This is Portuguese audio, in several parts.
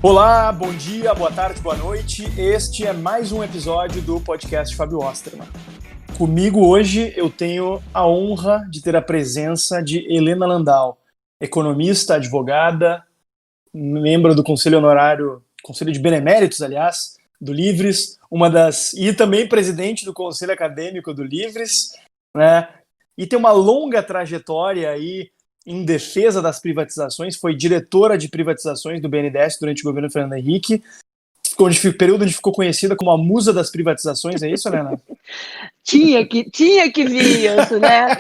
Olá, bom dia, boa tarde, boa noite. Este é mais um episódio do podcast Fábio Osterman. Comigo hoje eu tenho a honra de ter a presença de Helena Landau, economista, advogada, membro do Conselho Honorário, Conselho de Beneméritos, aliás, do Livres, e também presidente do Conselho Acadêmico do Livres, né? E tem uma longa trajetória aí em defesa das privatizações, foi diretora de privatizações do BNDES durante o governo Fernando Henrique, período onde ficou conhecida como a musa das privatizações, é isso, Helena? Tinha que vir isso, né?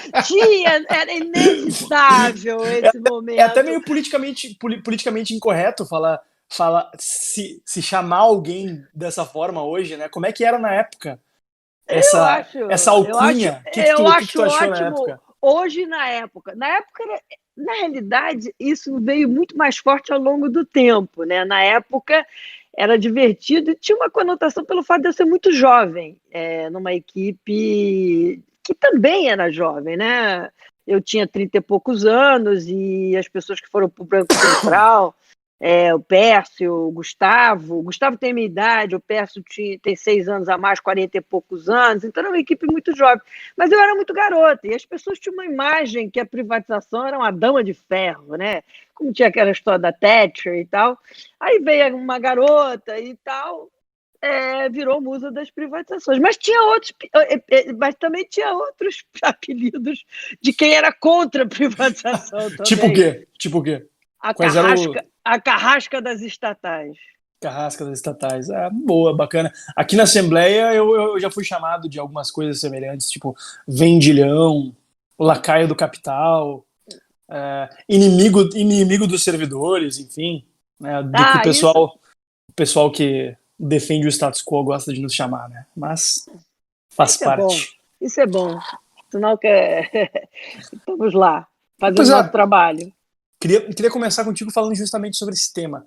Era inevitável esse momento. É até meio politicamente incorreto falar se chamar alguém dessa forma hoje, né? Como é que era na época? Essa alcunha, o que tu achou na época? Hoje, na época, na realidade, isso veio muito mais forte ao longo do tempo, né? Na época era divertido e tinha uma conotação pelo fato de eu ser muito jovem, numa equipe que também era jovem, né? Eu tinha 30 e poucos anos e as pessoas que foram para o Banco Central, o Pércio, o Gustavo tem a minha idade, o Pércio tem 6 anos a mais, 40 e poucos anos, então era uma equipe muito jovem. Mas eu era muito garota, e as pessoas tinham uma imagem que a privatização era uma dama de ferro, né? Como tinha aquela história da Thatcher e tal. Aí veio uma garota e tal, virou musa das privatizações. Mas também tinha outros apelidos de quem era contra a privatização também. Tipo o quê? A carrasca das estatais. Carrasca das estatais. Boa, bacana. Aqui na Assembleia eu já fui chamado de algumas coisas semelhantes, tipo vendilhão, lacaio do capital, inimigo dos servidores, enfim. Né, que o pessoal que defende o status quo gosta de nos chamar, né? Mas faz parte. Isso é bom. Sinal que estamos lá, fazendo nosso trabalho. Queria começar contigo falando justamente sobre esse tema.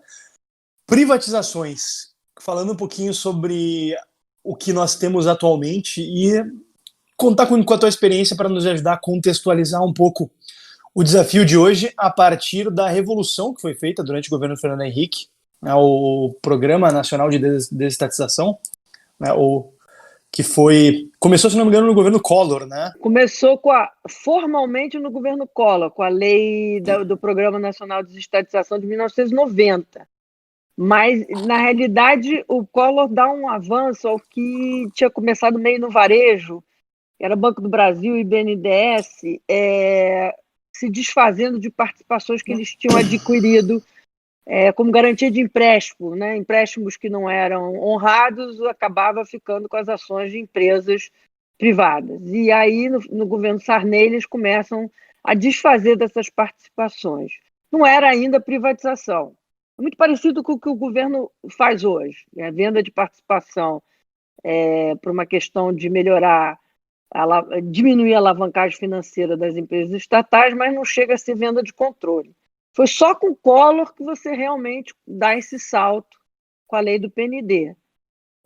Privatizações. Falando um pouquinho sobre o que nós temos atualmente e contar com a tua experiência para nos ajudar a contextualizar um pouco o desafio de hoje a partir da revolução que foi feita durante o governo Fernando Henrique, né, o Programa Nacional de Desestatização, né, começou, se não me engano, no governo Collor, né? Começou formalmente no governo Collor, com a lei do Programa Nacional de Desestatização de 1990. Mas, na realidade, o Collor dá um avanço ao que tinha começado meio no varejo, era Banco do Brasil e BNDES, se desfazendo de participações que eles tinham adquirido como garantia de empréstimo, né? Empréstimos que não eram honrados, acabava ficando com as ações de empresas privadas. E aí, no governo Sarney, eles começam a desfazer dessas participações. Não era ainda privatização. É muito parecido com o que o governo faz hoje, a venda de participação por uma questão de diminuir a alavancagem financeira das empresas estatais, mas não chega a ser venda de controle. Foi só com o Collor que você realmente dá esse salto com a lei do PND.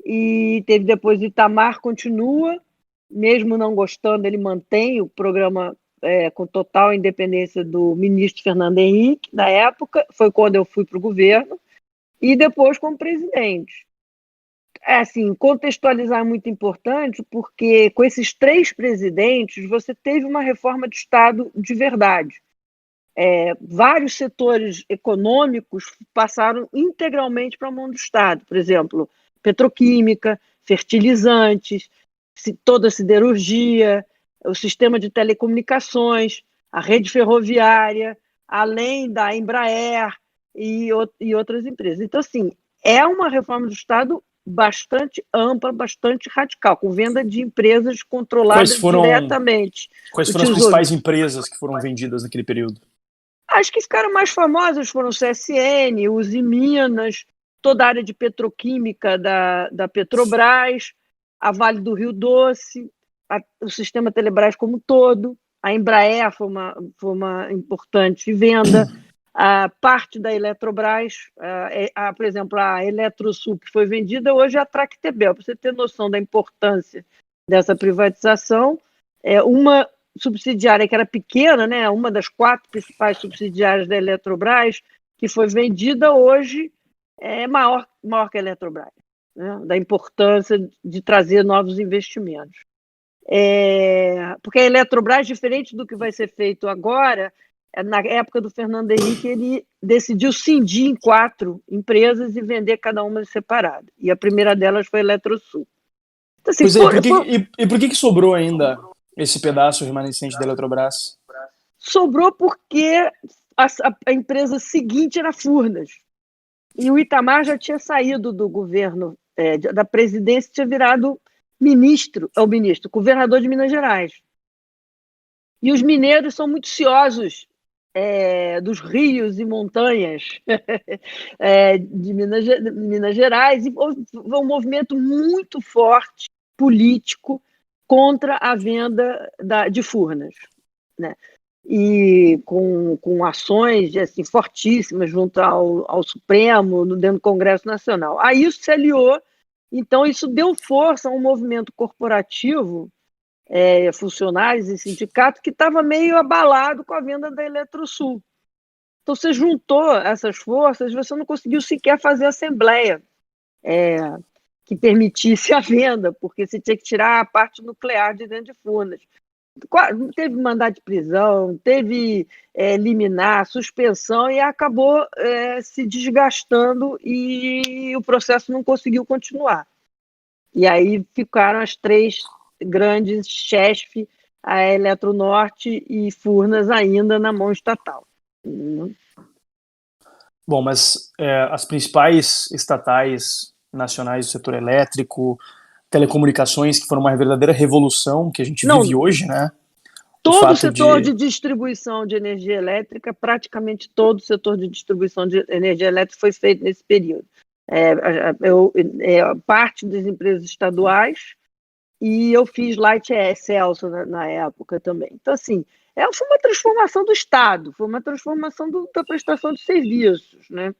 E teve depois o Itamar, continua, mesmo não gostando, ele mantém o programa com total independência do ministro Fernando Henrique, na época, foi quando eu fui para o governo, e depois como presidente. Assim, contextualizar é muito importante, porque com esses 3 presidentes, você teve uma reforma de Estado de verdade. Vários setores econômicos passaram integralmente para a mão do Estado. Por exemplo, petroquímica, fertilizantes, toda a siderurgia, o sistema de telecomunicações, a rede ferroviária, além da Embraer e outras empresas. Então, assim, é uma reforma do Estado bastante ampla, bastante radical, com venda de empresas controladas diretamente. Quais foram as principais empresas que foram vendidas naquele período? As que ficaram mais famosas foram o CSN, Uzi Minas, toda a área de petroquímica da Petrobras, a Vale do Rio Doce, o sistema Telebrás como um todo, a Embraer foi uma importante venda, a parte da Eletrobras, por exemplo, a Eletrosul, que foi vendida, hoje é a Tractebel. Para você ter noção da importância dessa privatização, uma subsidiária que era pequena, né, uma das 4 principais subsidiárias da Eletrobras, que foi vendida, hoje é maior que a Eletrobras, né? Da importância de trazer novos investimentos. Porque a Eletrobras, diferente do que vai ser feito agora, na época do Fernando Henrique, ele decidiu cindir em 4 empresas e vender cada uma separada. E a primeira delas foi a Eletrosul. Então, assim, por que sobrou ainda esse pedaço remanescente da Eletrobras? Sobrou porque a empresa seguinte era Furnas. E o Itamar já tinha saído do governo, da presidência, tinha virado governador de Minas Gerais. E os mineiros são muito ciosos dos rios e montanhas de Minas Gerais, e houve um movimento muito forte, político, contra a venda de Furnas, né? E com ações assim, fortíssimas junto ao Supremo, dentro do Congresso Nacional. Aí isso se aliou, então isso deu força a um movimento corporativo, funcionários e sindicatos, que estava meio abalado com a venda da Eletrosul. Então você juntou essas forças, você não conseguiu sequer fazer assembleia que permitisse a venda, porque você tinha que tirar a parte nuclear de dentro de Furnas. Teve mandado de prisão, teve liminar, suspensão, e acabou se desgastando e o processo não conseguiu continuar. E aí ficaram as 3 grandes chefes, a Eletronorte e Furnas, ainda na mão estatal. Bom, mas as principais estatais nacionais do setor elétrico, telecomunicações, que foram uma verdadeira revolução que a gente vive hoje, né? Todo o setor de distribuição de energia elétrica, praticamente todo o setor de distribuição de energia elétrica foi feito nesse período. Parte das empresas estaduais, e eu fiz Light Celso na época também. Então, assim, foi uma transformação do Estado, foi uma transformação da prestação de serviços, né?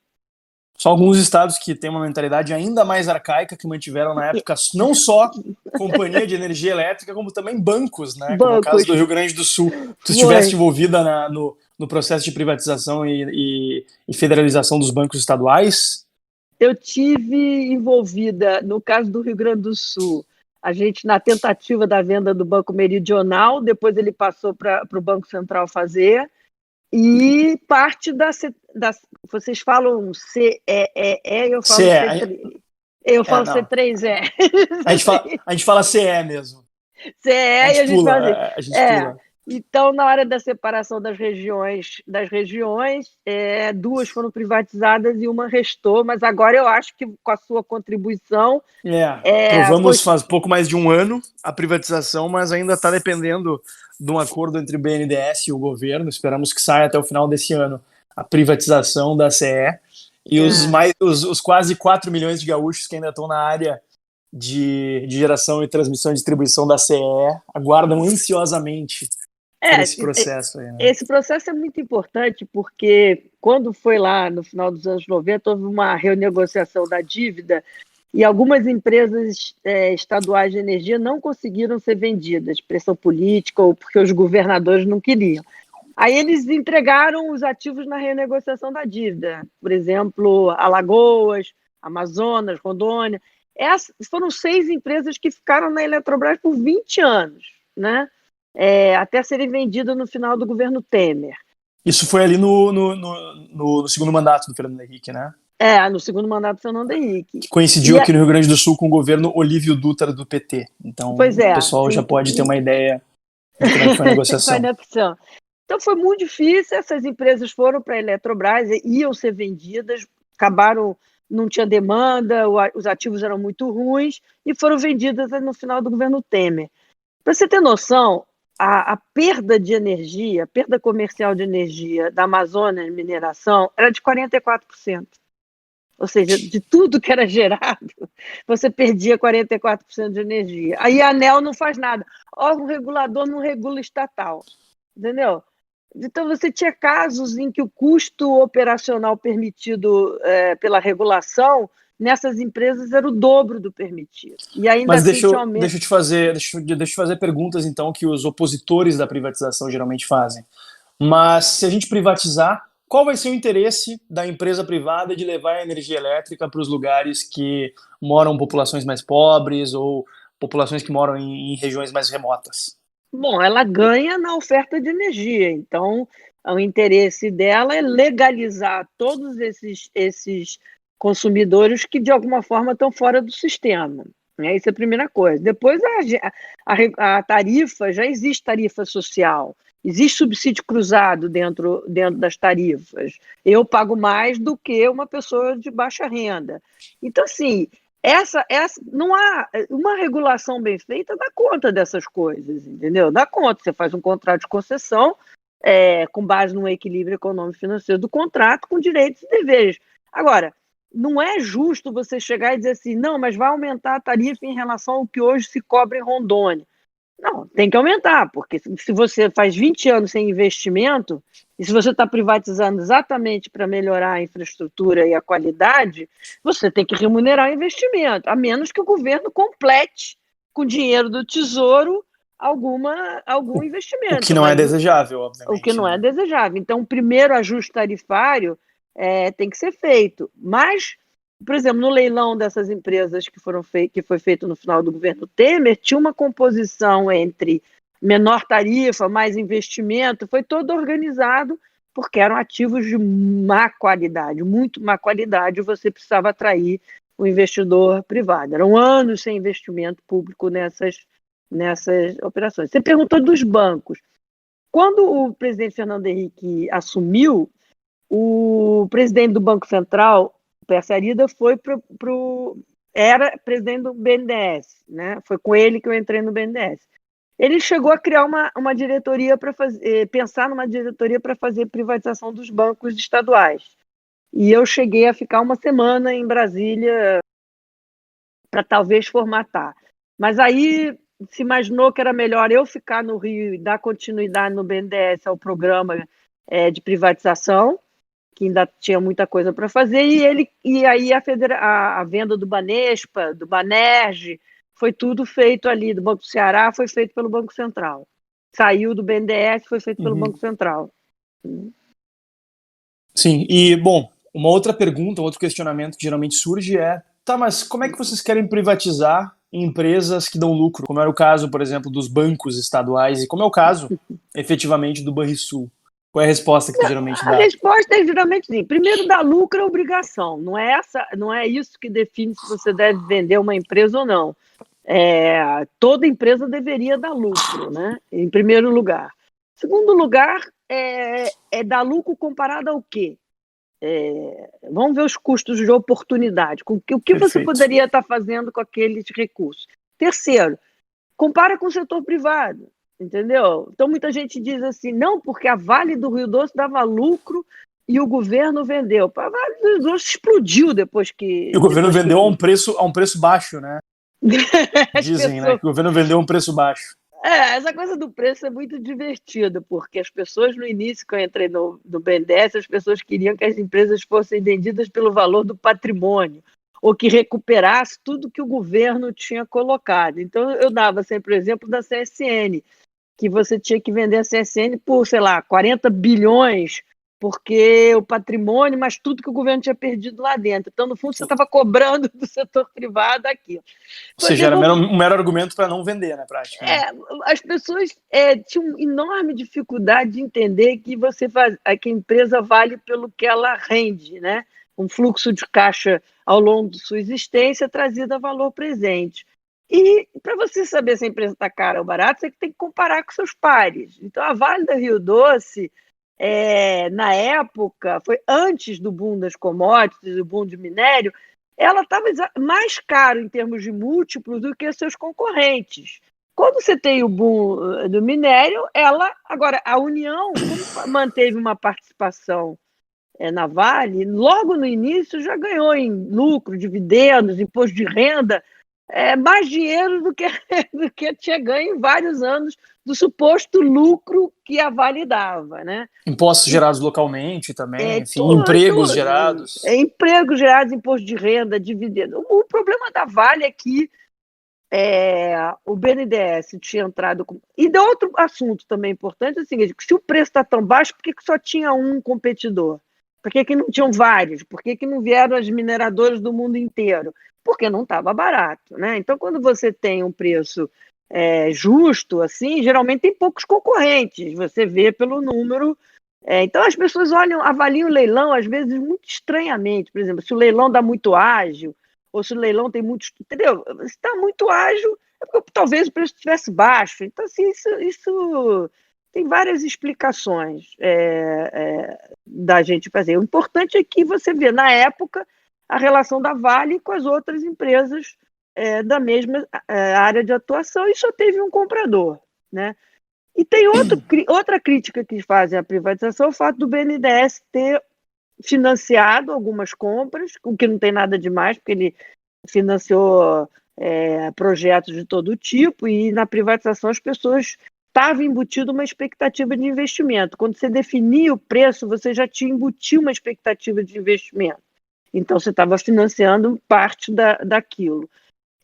Só alguns estados que têm uma mentalidade ainda mais arcaica, que mantiveram na época não só companhia de energia elétrica, como também bancos, né? Como o caso do Rio Grande do Sul. Tu estiveste envolvida no processo de privatização e federalização dos bancos estaduais? Eu tive envolvida, no caso do Rio Grande do Sul, a gente na tentativa da venda do Banco Meridional, depois ele passou para o Banco Central fazer, e parte vocês falam CEE, eu falo C3. Eu falo C3E. A gente fala CE mesmo. CE, e a gente fala assim. A gente pula. Então, na hora da separação das regiões, 2 foram privatizadas e uma restou, mas agora eu acho que com a sua contribuição... Provamos faz pouco mais de um ano a privatização, mas ainda está dependendo de um acordo entre o BNDES e o governo. Esperamos que saia até o final desse ano a privatização da CE. E os quase 4 milhões de gaúchos que ainda estão na área de geração e transmissão e distribuição da CE aguardam ansiosamente esse processo aí, né? Esse processo é muito importante porque quando foi lá no final dos anos 90, houve uma renegociação da dívida e algumas empresas estaduais de energia não conseguiram ser vendidas, pressão política ou porque os governadores não queriam. Aí eles entregaram os ativos na renegociação da dívida, por exemplo, Alagoas, Amazonas, Rondônia. Foram 6 empresas que ficaram na Eletrobras por 20 anos, né? Até serem vendidas no final do governo Temer. Isso foi ali no segundo mandato do Fernando Henrique, né? No segundo mandato do Fernando Henrique. Que coincidiu aqui no Rio Grande do Sul com o governo Olívio Dutra do PT. Então, o pessoal já pode ter uma ideia de como foi a negociação. Então, foi muito difícil. Essas empresas foram para a Eletrobras, iam ser vendidas, acabaram, não tinha demanda, os ativos eram muito ruins e foram vendidas no final do governo Temer. Para você ter noção, a perda de energia, a perda comercial de energia da Amazônia Mineração era de 44%. Ou seja, de tudo que era gerado, você perdia 44% de energia. Aí a ANEEL não faz nada. O regulador não regula estatal. Entendeu? Então, você tinha casos em que o custo operacional permitido pela regulação nessas empresas era o dobro do permitido. E ainda Mas deixa eu te fazer perguntas, então, que os opositores da privatização geralmente fazem. Mas se a gente privatizar, qual vai ser o interesse da empresa privada de levar a energia elétrica para os lugares que moram populações mais pobres ou populações que moram em regiões mais remotas? Bom, ela ganha na oferta de energia, então o interesse dela é legalizar todos esses consumidores que de alguma forma estão fora do sistema. Né? Isso é a primeira coisa. Depois a tarifa, já existe tarifa social, existe subsídio cruzado dentro das tarifas. Eu pago mais do que uma pessoa de baixa renda. Então, assim, não há uma regulação bem feita dá conta dessas coisas, entendeu? Dá conta, você faz um contrato de concessão com base no equilíbrio econômico e financeiro do contrato, com direitos e deveres. Agora, não é justo você chegar e dizer assim, não, mas vai aumentar a tarifa em relação ao que hoje se cobra em Rondônia. Não, tem que aumentar, porque se você faz 20 anos sem investimento, e se você está privatizando exatamente para melhorar a infraestrutura e a qualidade, você tem que remunerar o investimento, a menos que o governo complete com dinheiro do Tesouro algum investimento. O que não é desejável, obviamente. O que não é desejável. Então, o primeiro ajuste tarifário tem que ser feito. Mas, por exemplo, no leilão dessas empresas que foi feito no final do governo Temer, tinha uma composição entre menor tarifa, mais investimento, foi todo organizado porque eram ativos de má qualidade, muito má qualidade, e você precisava atrair o investidor privado. Eram anos sem investimento público nessas operações. Você perguntou dos bancos. Quando o presidente Fernando Henrique assumiu, o presidente do Banco Central, o Pércio Arida, era presidente do BNDES, né? Foi com ele que eu entrei no BNDES. Ele chegou a criar uma diretoria pensar numa diretoria para fazer privatização dos bancos estaduais. E eu cheguei a ficar uma semana em Brasília para talvez formatar. Mas aí se imaginou que era melhor eu ficar no Rio e dar continuidade no BNDES ao programa de privatização, que ainda tinha muita coisa para fazer, e aí a venda do Banespa, do Banerj, foi tudo feito ali, do Banco do Ceará, foi feito pelo Banco Central. Saiu do BNDES, foi feito pelo Banco Central. Sim, e, bom, uma outra pergunta, um outro questionamento que geralmente surge tá, mas como é que vocês querem privatizar empresas que dão lucro, como era o caso, por exemplo, dos bancos estaduais, e como é o caso, efetivamente, do Banrisul? Qual é a resposta que tu geralmente dá? A resposta é geralmente sim. Primeiro, dar lucro é obrigação. Não é isso que define se você deve vender uma empresa ou não. Toda empresa deveria dar lucro, né? Em primeiro lugar. Segundo lugar, dar lucro comparado ao quê? Vamos ver os custos de oportunidade. O que você poderia estar fazendo com aqueles recursos? Terceiro, compara com o setor privado. Entendeu? Então muita gente diz assim, não, porque a Vale do Rio Doce dava lucro e o governo vendeu. A Vale do Rio Doce explodiu depois que... E o governo vendeu a um preço baixo, né? Dizem, né? Que o governo vendeu a um preço baixo. Essa coisa do preço é muito divertida, porque as pessoas no início, que eu entrei no BNDES, as pessoas queriam que as empresas fossem vendidas pelo valor do patrimônio, ou que recuperasse tudo que o governo tinha colocado. Então eu dava sempre o exemplo da CSN, que você tinha que vender a CSN por, sei lá, 40 bilhões, porque o patrimônio, mas tudo que o governo tinha perdido lá dentro. Então, no fundo, você estava cobrando do setor privado aquilo. Ou seja, era um mero argumento para não vender, na prática. Né? As pessoas tinham enorme dificuldade de entender que que a empresa vale pelo que ela rende, né? Um fluxo de caixa ao longo de sua existência trazido a valor presente. E para você saber se a empresa está cara ou barata, você tem que comparar com seus pares. Então, a Vale do Rio Doce, na época, foi antes do boom das commodities, do boom de minério, ela estava mais caro em termos de múltiplos do que seus concorrentes. Quando você tem o boom do minério, agora, a União, como manteve uma participação na Vale, logo no início já ganhou em lucro, dividendos, imposto de renda, mais dinheiro do que tinha ganho em vários anos do suposto lucro que a Vale dava, né? Impostos gerados localmente também, enfim, empregos gerados. Empregos gerados, imposto de renda, dividendo. O problema da Vale é que o BNDES tinha entrado com... E de outro assunto também importante é o seguinte, se o preço está tão baixo, por que só tinha um competidor? Por que não tinham vários? Por que não vieram as mineradoras do mundo inteiro? Porque não estava barato, né? Então, quando você tem um preço justo, assim, geralmente tem poucos concorrentes, você vê pelo número. Então, as pessoas avaliam o leilão, às vezes, muito estranhamente. Por exemplo, se o leilão dá muito ágil, ou se o leilão tem muito... Entendeu? Se está muito ágil, é porque talvez o preço estivesse baixo. Então, assim, isso tem várias explicações da gente fazer. O importante é que você vê, na época, a relação da Vale com as outras empresas da mesma área de atuação, e só teve um comprador, né? E tem outra crítica que fazem à privatização, o fato do BNDES ter financiado algumas compras, o que não tem nada demais, porque ele financiou projetos de todo tipo, e na privatização as pessoas estavam embutido uma expectativa de investimento. Quando você definia o preço, você já tinha embutido uma expectativa de investimento. Então, você estava financiando parte daquilo.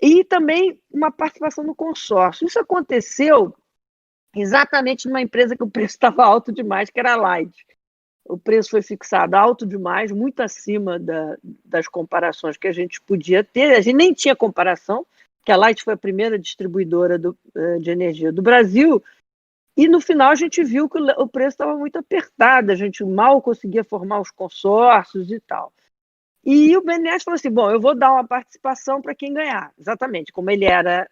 E também uma participação no consórcio. Isso aconteceu exatamente numa empresa que o preço estava alto demais, que era a Light. O preço foi fixado alto demais, muito acima das comparações que a gente podia ter. A gente nem tinha comparação, porque a Light foi a primeira distribuidora de energia do Brasil, e no final a gente viu que o preço estava muito apertado, a gente mal conseguia formar os consórcios e tal. E o BNDES falou assim, bom, eu vou dar uma participação para quem ganhar. Exatamente, como ele era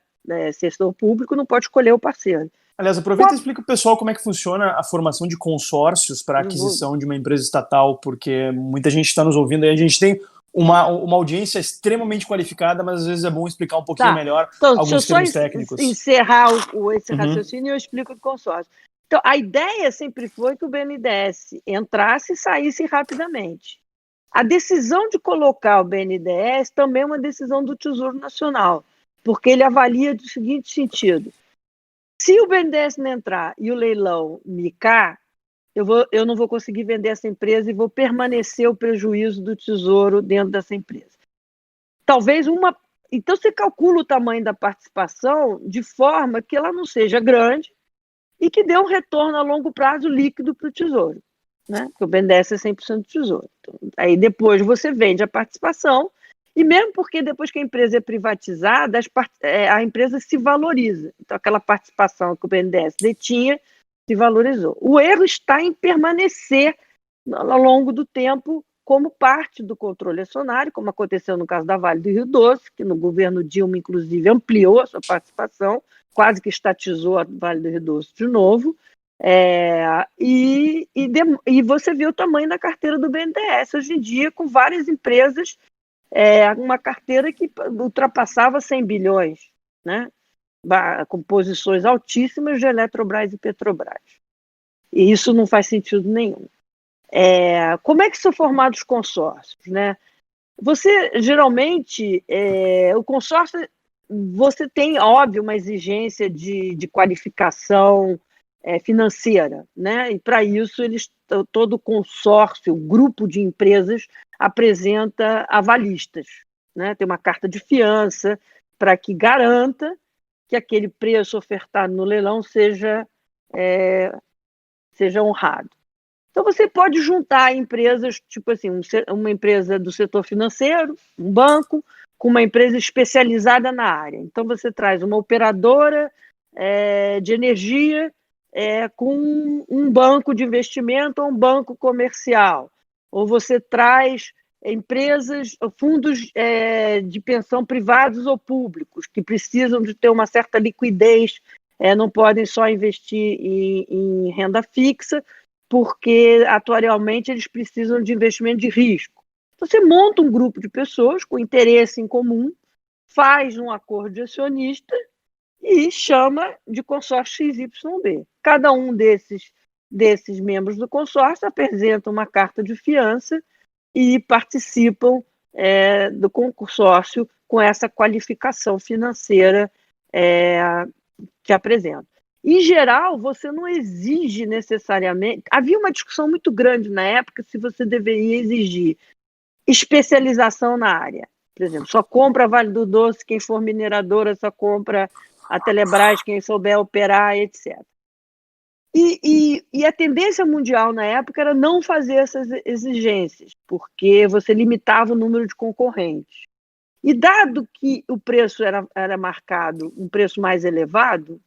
setor público, não pode escolher o parceiro. Aliás, aproveita e explica para o pessoal como é que funciona a formação de consórcios para a aquisição de uma empresa estatal, porque muita gente está nos ouvindo aí, a gente tem uma audiência extremamente qualificada, mas às vezes é bom explicar um pouquinho melhor alguns termos técnicos. Encerrar esse raciocínio e eu explico o consórcio. Então, a ideia sempre foi que o BNDES entrasse e saísse rapidamente. A decisão de colocar o BNDES também é uma decisão do Tesouro Nacional, porque ele avalia do seguinte sentido: se o BNDES não entrar e o leilão micar, eu não vou conseguir vender essa empresa e vou permanecer o prejuízo do Tesouro dentro dessa empresa. Talvez Então, você calcula o tamanho da participação de forma que ela não seja grande e que dê um retorno a longo prazo líquido para o Tesouro, né? Porque o BNDES é 100% do Tesouro. Então, aí depois você vende a participação, e mesmo porque depois que a empresa é privatizada, a empresa se valoriza. Então, aquela participação que o BNDES detinha se valorizou. O erro está em permanecer ao longo do tempo como parte do controle acionário, como aconteceu no caso da Vale do Rio Doce, que no governo Dilma, inclusive, ampliou a sua participação, quase que estatizou a Vale do Rio Doce de novo. E você vê o tamanho da carteira do BNDES hoje em dia, com várias empresas, uma carteira que ultrapassava 100 bilhões, né? Com posições altíssimas de Eletrobras e Petrobras. E isso não faz sentido nenhum. Como é que são formados os consórcios, né? Você, geralmente, o consórcio, você tem, óbvio, uma exigência de qualificação financeira, né? E para isso todo consórcio, grupo de empresas apresenta avalistas, né? Tem uma carta de fiança para que garanta que aquele preço ofertado no leilão seja honrado. Então você pode juntar empresas, tipo assim, uma empresa do setor financeiro, um banco, com uma empresa especializada na área. Então você traz uma operadora de energia com um banco de investimento ou um banco comercial. Ou você traz empresas, fundos de pensão privados ou públicos, que precisam de ter uma certa liquidez, não podem só investir em renda fixa, porque atuarialmente eles precisam de investimento de risco. Então, você monta um grupo de pessoas com interesse em comum, faz um acordo de acionista e chama de consórcio XYB. Cada um desses membros do consórcio apresenta uma carta de fiança e participam do consórcio com essa qualificação financeira que apresenta. Em geral, você não exige necessariamente... Havia uma discussão muito grande na época se você deveria exigir especialização na área. Por exemplo, só compra a Vale do Doce quem for mineradora, só compra a Telebrás quem souber operar, etc. E a tendência mundial na época era não fazer essas exigências, porque você limitava o número de concorrentes. E dado que o preço era marcado um preço mais elevado,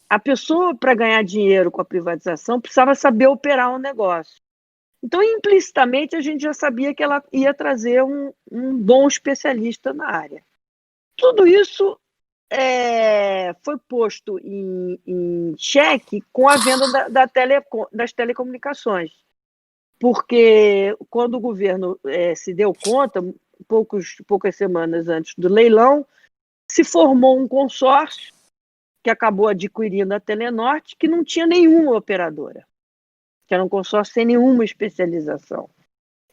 a pessoa, para ganhar dinheiro com a privatização, precisava saber operar um negócio. Então, implicitamente, a gente já sabia que ela ia trazer um bom especialista na área. Tudo isso foi posto em xeque com a venda das telecomunicações, porque quando o governo se deu conta, poucas semanas antes do leilão, se formou um consórcio que acabou adquirindo a Telenorte, que não tinha nenhuma operadora, que era um consórcio sem nenhuma especialização.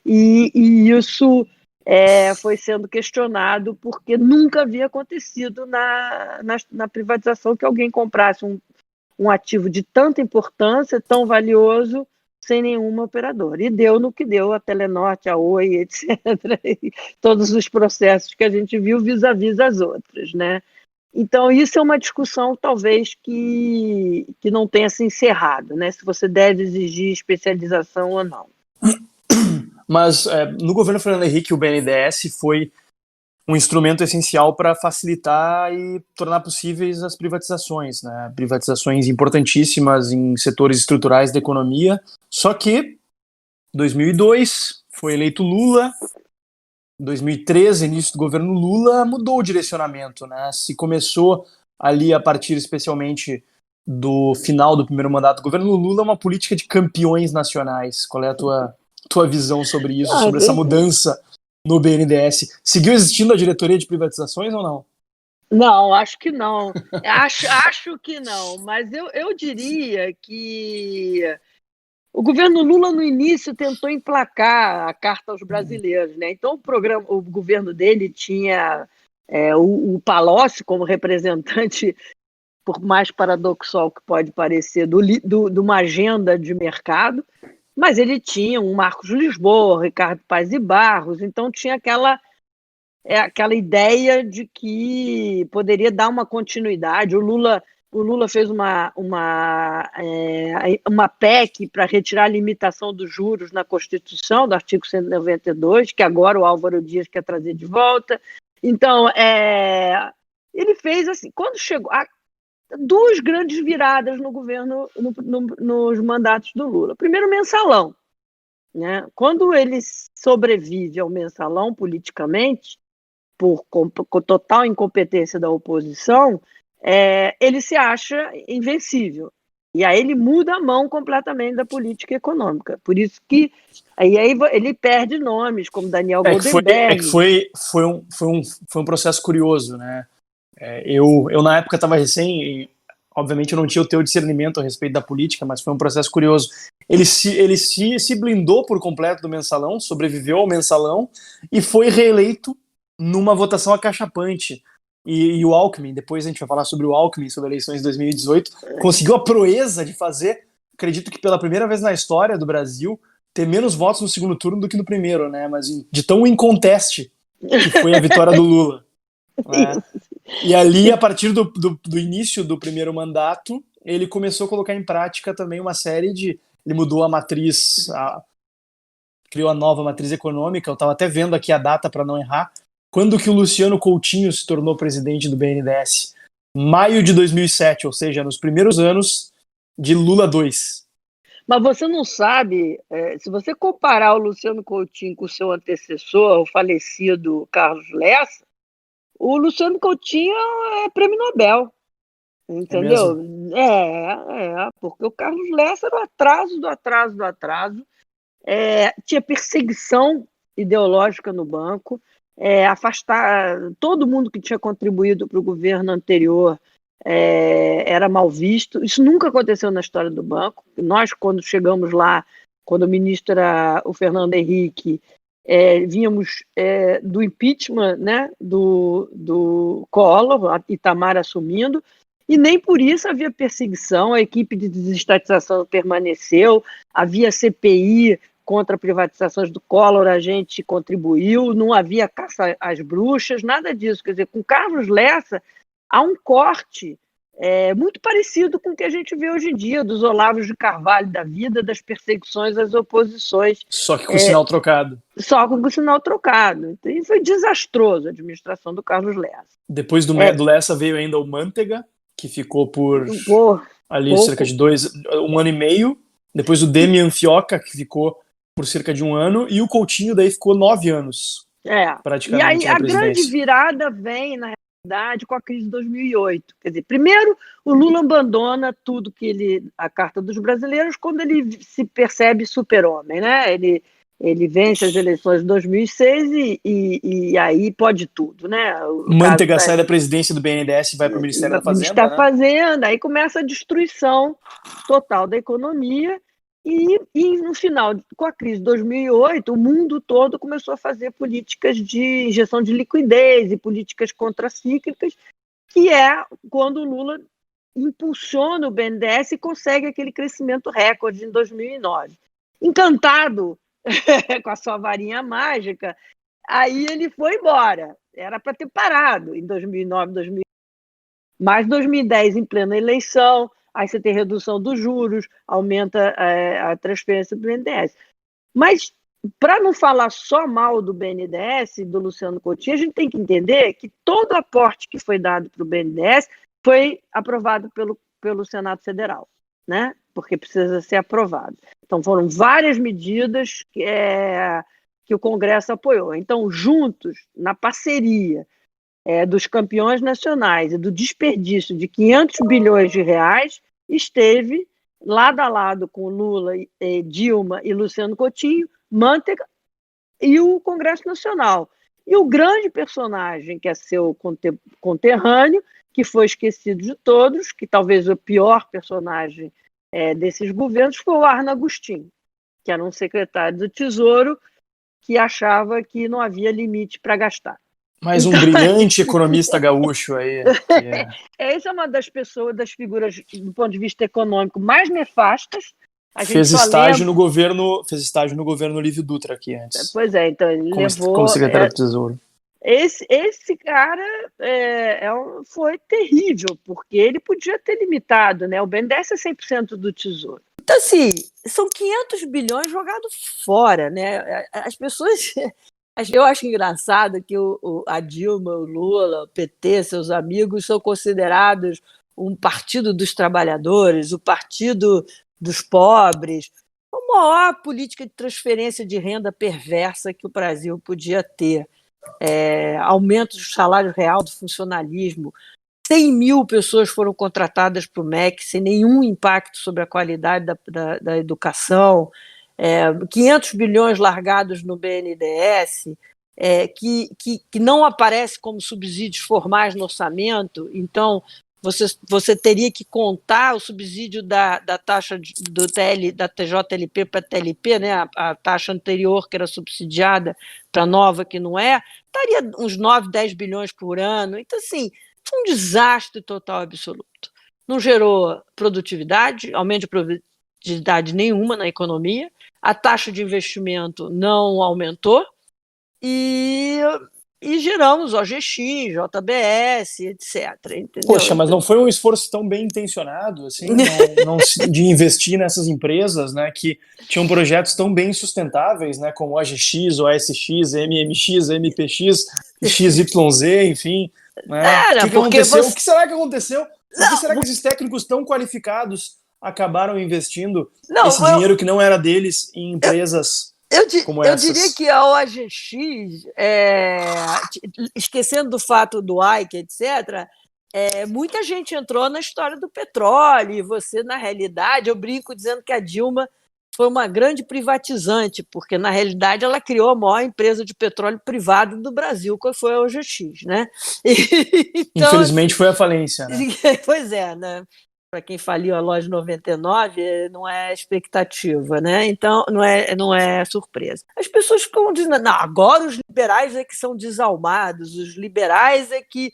E isso foi sendo questionado porque nunca havia acontecido na privatização que alguém comprasse um ativo de tanta importância, tão valioso, sem nenhuma operadora. E deu no que deu a Telenorte, a Oi, etc. E todos os processos que a gente viu vis-à-vis as outras, né? Então, isso é uma discussão, talvez, que não tenha se encerrado, né? Se você deve exigir especialização ou não. Mas no governo Fernando Henrique, o BNDES foi um instrumento essencial para facilitar e tornar possíveis as privatizações, né? Privatizações importantíssimas em setores estruturais da economia. Só que, 2002, foi eleito Lula. 2013, início do governo Lula, mudou o direcionamento, né? Se começou ali a partir especialmente do final do primeiro mandato do governo Lula, uma política de campeões nacionais. Qual é a tua visão sobre isso, sobre essa mudança no BNDES? Seguiu existindo a diretoria de privatizações ou não? Não, acho que não. Acho que não, mas eu diria que o governo Lula, no início, tentou emplacar a carta aos brasileiros, né? Então, o governo dele tinha o Palocci como representante, por mais paradoxal que pode parecer, de uma agenda de mercado, mas ele tinha um Marcos Lisboa, Ricardo Paes e Barros, então tinha aquela ideia de que poderia dar uma continuidade. O Lula fez uma PEC para retirar a limitação dos juros na Constituição, do artigo 192, que agora o Álvaro Dias quer trazer de volta. Então, ele fez assim, quando chegou... duas grandes viradas no governo, nos mandatos do Lula. Primeiro, o mensalão, né? Quando ele sobrevive ao mensalão politicamente, por total incompetência da oposição, ele se acha invencível. E aí ele muda a mão completamente da política econômica. Por isso que aí ele perde nomes, como Daniel Goldenberg. Foi um processo curioso, né? Eu na época estava recém, e, obviamente eu não tinha o teu discernimento a respeito da política, mas foi um processo curioso. Ele se blindou por completo do mensalão, sobreviveu ao mensalão e foi reeleito numa votação acachapante. E o Alckmin, depois a gente vai falar sobre o Alckmin, sobre eleições de 2018, conseguiu a proeza de fazer, acredito que pela primeira vez na história do Brasil, ter menos votos no segundo turno do que no primeiro, né? Mas de tão inconteste que foi a vitória do Lula. Né? E ali, a partir do início do primeiro mandato, ele começou a colocar em prática também uma série de... Ele mudou a matriz, criou a nova matriz econômica. Eu estava até vendo aqui a data para não errar. Quando que o Luciano Coutinho se tornou presidente do BNDES? Maio de 2007, ou seja, nos primeiros anos de Lula 2. Mas você não sabe, se você comparar o Luciano Coutinho com o seu antecessor, o falecido Carlos Lessa, o Luciano Coutinho é prêmio Nobel, entendeu? Porque o Carlos Lessa era o atraso do atraso do atraso, tinha perseguição ideológica no banco, afastar todo mundo que tinha contribuído para o governo anterior era mal visto. Isso nunca aconteceu na história do banco. Nós, quando chegamos lá, quando o ministro era o Fernando Henrique, vínhamos do impeachment, né, do Collor, a Itamar assumindo, e nem por isso havia perseguição, a equipe de desestatização permaneceu, havia CPI contra privatizações do Collor, a gente contribuiu, não havia caça às bruxas, nada disso. Quer dizer, com Carlos Lessa há um corte muito parecido com o que a gente vê hoje em dia, dos Olavos de Carvalho da vida, das perseguições às oposições. Só que com o sinal trocado. Só com o sinal trocado. Então, e foi desastroso a administração do Carlos Lessa. Depois do Lessa veio ainda o Mantega, que ficou por cerca de 1 ano e meio. Depois o Demian Fioca, que ficou por cerca de 1 ano. E o Coutinho daí ficou 9 anos. Praticamente. E aí a grande virada vem, na realidade, com a crise de 2008. Quer dizer, primeiro, o Lula abandona tudo que a Carta dos Brasileiros, quando ele se percebe super-homem, né? Ele vence as eleições de 2006 e aí pode tudo, né? Mantega sai da presidência do BNDES e vai para o Ministério da Fazenda. Aí começa a destruição total da economia e no final, com a crise de 2008, o mundo todo começou a fazer políticas de injeção de liquidez e políticas contracíclicas, que é quando o Lula impulsiona o BNDES e consegue aquele crescimento recorde em 2009. Encantado com a sua varinha mágica, aí ele foi embora. Era para ter parado em 2009, 2010. Mas 2010, em plena eleição, aí você tem redução dos juros, aumenta a transferência do BNDES. Mas, para não falar só mal do BNDES, do Luciano Coutinho, a gente tem que entender que todo aporte que foi dado para o BNDES foi aprovado pelo Senado Federal, né? Porque precisa ser aprovado. Então, foram várias medidas que o Congresso apoiou. Então, juntos, na parceria dos campeões nacionais e do desperdício de 500 bilhões de reais, esteve lado a lado com Lula, Dilma e Luciano Coutinho, Mantega e o Congresso Nacional. E o grande personagem, que é seu conterrâneo, que foi esquecido de todos, que talvez o pior personagem desses governos, foi o Arno Agostinho, que era um secretário do Tesouro que achava que não havia limite para gastar. Mais um brilhante economista gaúcho aí. Essa é uma das figuras, do ponto de vista econômico, mais nefastas. Fez estágio no governo Lívio Dutra aqui antes. Pois é, então ele levou... Como secretário do Tesouro. Esse cara foi terrível, porque ele podia ter limitado, né? O BNDES é 100% do Tesouro. Então, assim, são 500 bilhões jogados fora, né? As pessoas... Eu acho engraçado que a Dilma, o Lula, o PT, seus amigos, são considerados um partido dos trabalhadores, o partido dos pobres, a maior política de transferência de renda perversa que o Brasil podia ter. Aumento do salário real do funcionalismo, 100 mil pessoas foram contratadas para o MEC sem nenhum impacto sobre a qualidade da educação, 500 bilhões largados no BNDES, que não aparece como subsídios formais no orçamento. Então você teria que contar o subsídio da taxa da TJLP para a TLP, né, a taxa anterior que era subsidiada para a nova que não estaria uns 9, 10 bilhões por ano. Então, assim, foi um desastre total absoluto. Não gerou produtividade, aumento de produtividade nenhuma na economia, a taxa de investimento não aumentou e geramos OGX, JBS, etc. Entendeu? Poxa, mas não foi um esforço tão bem intencionado assim, de investir nessas empresas, né, que tinham projetos tão bem sustentáveis, né, como OGX, OSX, MMX, MPX, XYZ, enfim. Né? O que será que aconteceu? Por que será que esses técnicos tão qualificados acabaram investindo esse dinheiro que não era deles em empresas como essas? Eu diria que a OGX, esquecendo do fato do Ike, etc., muita gente entrou na história do petróleo, e você, na realidade, eu brinco dizendo que a Dilma foi uma grande privatizante, porque, na realidade, ela criou a maior empresa de petróleo privado do Brasil, que foi a OGX, né? Então, infelizmente, foi a falência, né? Pois é, né? Para quem faliu a loja 99, não é expectativa, né? Então, não é surpresa. As pessoas ficam dizendo, não, agora os liberais que são desalmados, os liberais que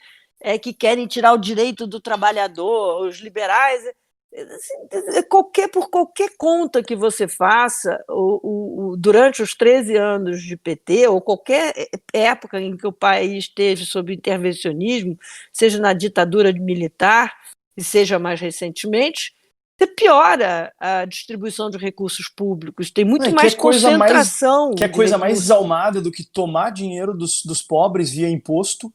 querem tirar o direito do trabalhador, os liberais... Por qualquer conta que você faça, durante os 13 anos de PT, ou qualquer época em que o país esteve sob intervencionismo, seja na ditadura militar, e seja mais recentemente, você piora a distribuição de recursos públicos, tem muito mais concentração. Que é coisa mais desalmada do que tomar dinheiro dos pobres via imposto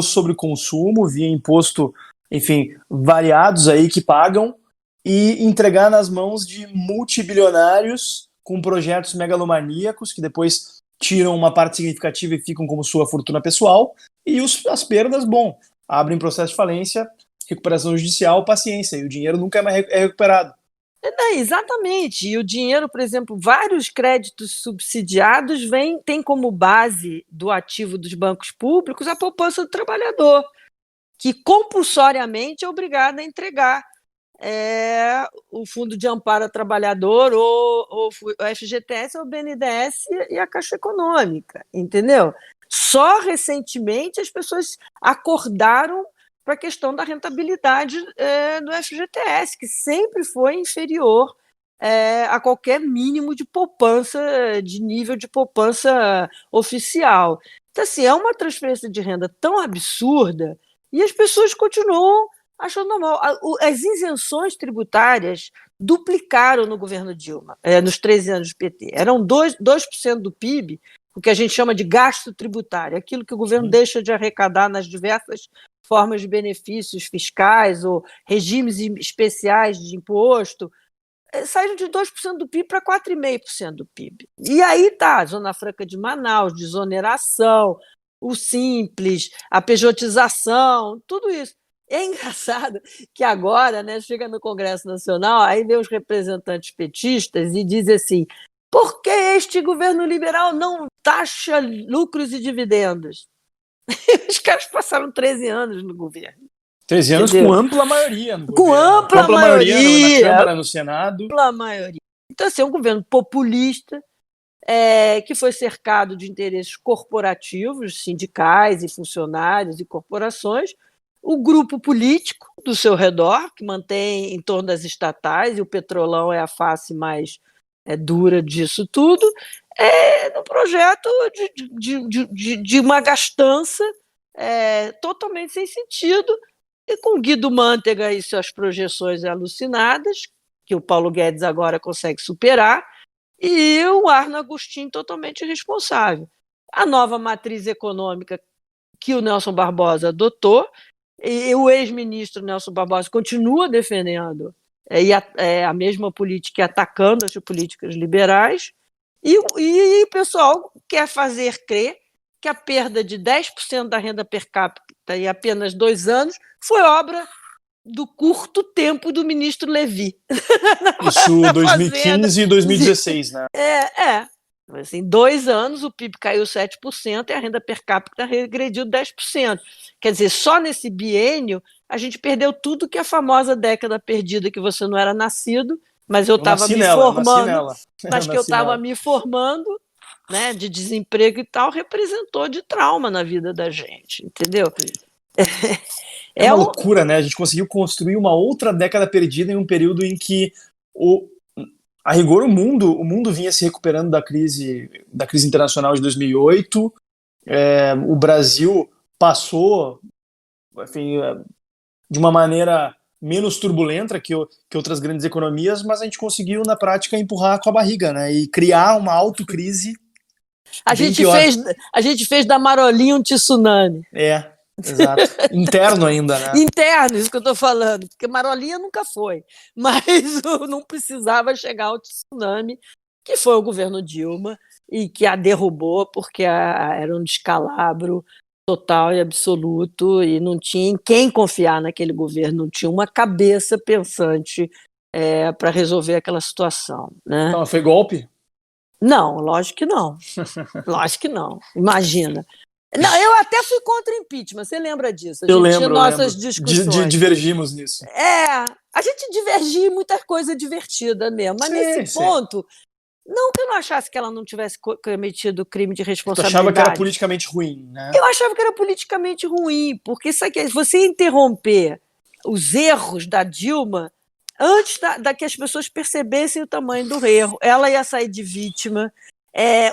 sobre o consumo, via imposto, enfim, variados aí que pagam, e entregar nas mãos de multibilionários com projetos megalomaníacos que depois tiram uma parte significativa e ficam como sua fortuna pessoal, e as perdas, bom, abrem processo de falência, recuperação judicial, paciência, e o dinheiro nunca é mais recuperado. Exatamente, e o dinheiro, por exemplo, vários créditos subsidiados têm como base do ativo dos bancos públicos a poupança do trabalhador, que compulsoriamente é obrigado a entregar o Fundo de Amparo ao Trabalhador, ou o FGTS, ou o BNDES e a Caixa Econômica, entendeu? Só recentemente as pessoas acordaram para a questão da rentabilidade do FGTS, que sempre foi inferior a qualquer mínimo de poupança, de nível de poupança oficial. Então, assim, é uma transferência de renda tão absurda e as pessoas continuam achando normal. As isenções tributárias duplicaram no governo Dilma, nos 13 anos do PT. Eram 2% do PIB, o que a gente chama de gasto tributário, aquilo que o governo deixa de arrecadar nas diversas formas de benefícios fiscais ou regimes especiais de imposto, saíram de 2% do PIB para 4,5% do PIB. E aí está a Zona Franca de Manaus, desoneração, o Simples, a pejotização, tudo isso. É engraçado que agora, né, chega no Congresso Nacional, aí vem os representantes petistas e diz assim: por que este governo liberal não taxa lucros e dividendos? Os caras passaram 13 anos no governo. 13 anos, entendeu? Com ampla maioria no governo. Com ampla maioria na Câmara, no Senado. Ampla maioria. Então, assim, é um governo populista, que foi cercado de interesses corporativos, sindicais e funcionários e corporações, o grupo político do seu redor, que mantém em torno das estatais, e o Petrolão é a face mais dura disso tudo, no projeto de uma gastança totalmente sem sentido, e com Guido Mantega e suas projeções alucinadas, que o Paulo Guedes agora consegue superar, e o Arno Agostinho totalmente irresponsável. A nova matriz econômica que o Nelson Barbosa adotou, e o ex-ministro Nelson Barbosa continua defendendo a mesma política e atacando as políticas liberais, e o pessoal quer fazer crer que a perda de 10% da renda per capita em apenas 2 anos foi obra do curto tempo do ministro Levi. Isso 2015 e 2016, né? Assim, em 2 anos o PIB caiu 7% e a renda per capita regrediu 10%. Quer dizer, só nesse biênio a gente perdeu tudo que é a famosa década perdida, que você não era nascido, mas eu estava me formando. Mas que eu estava me formando, né, de desemprego e tal, representou de trauma na vida da gente, entendeu? É uma loucura, né? A gente conseguiu construir uma outra década perdida em um período em que a rigor o mundo vinha se recuperando da crise internacional de 2008. O Brasil passou, enfim, de uma maneira menos turbulenta que outras grandes economias, mas a gente conseguiu na prática empurrar com a barriga, né? E criar uma autocrise. A gente fez da Marolinha um tsunami. Exato. Interno ainda, né? Interno, isso que eu estou falando, porque Marolinha nunca foi, mas não precisava chegar ao tsunami, que foi o governo Dilma, e que a derrubou porque era um descalabro total e absoluto, e não tinha em quem confiar naquele governo, não tinha uma cabeça pensante para resolver aquela situação, né? Então, foi golpe? Não, lógico que não. Lógico que não. Imagina. Não, eu até fui contra o impeachment, você lembra disso? Eu lembro. Nossas discussões. Divergimos nisso. A gente divergia em muita coisa divertida mesmo, mas nesse ponto, não que eu não achasse que ela não tivesse cometido crime de responsabilidade. Tu achava que era politicamente ruim, né? Eu achava que era politicamente ruim, porque você interromper os erros da Dilma antes da que as pessoas percebessem o tamanho do erro. Ela ia sair de vítima,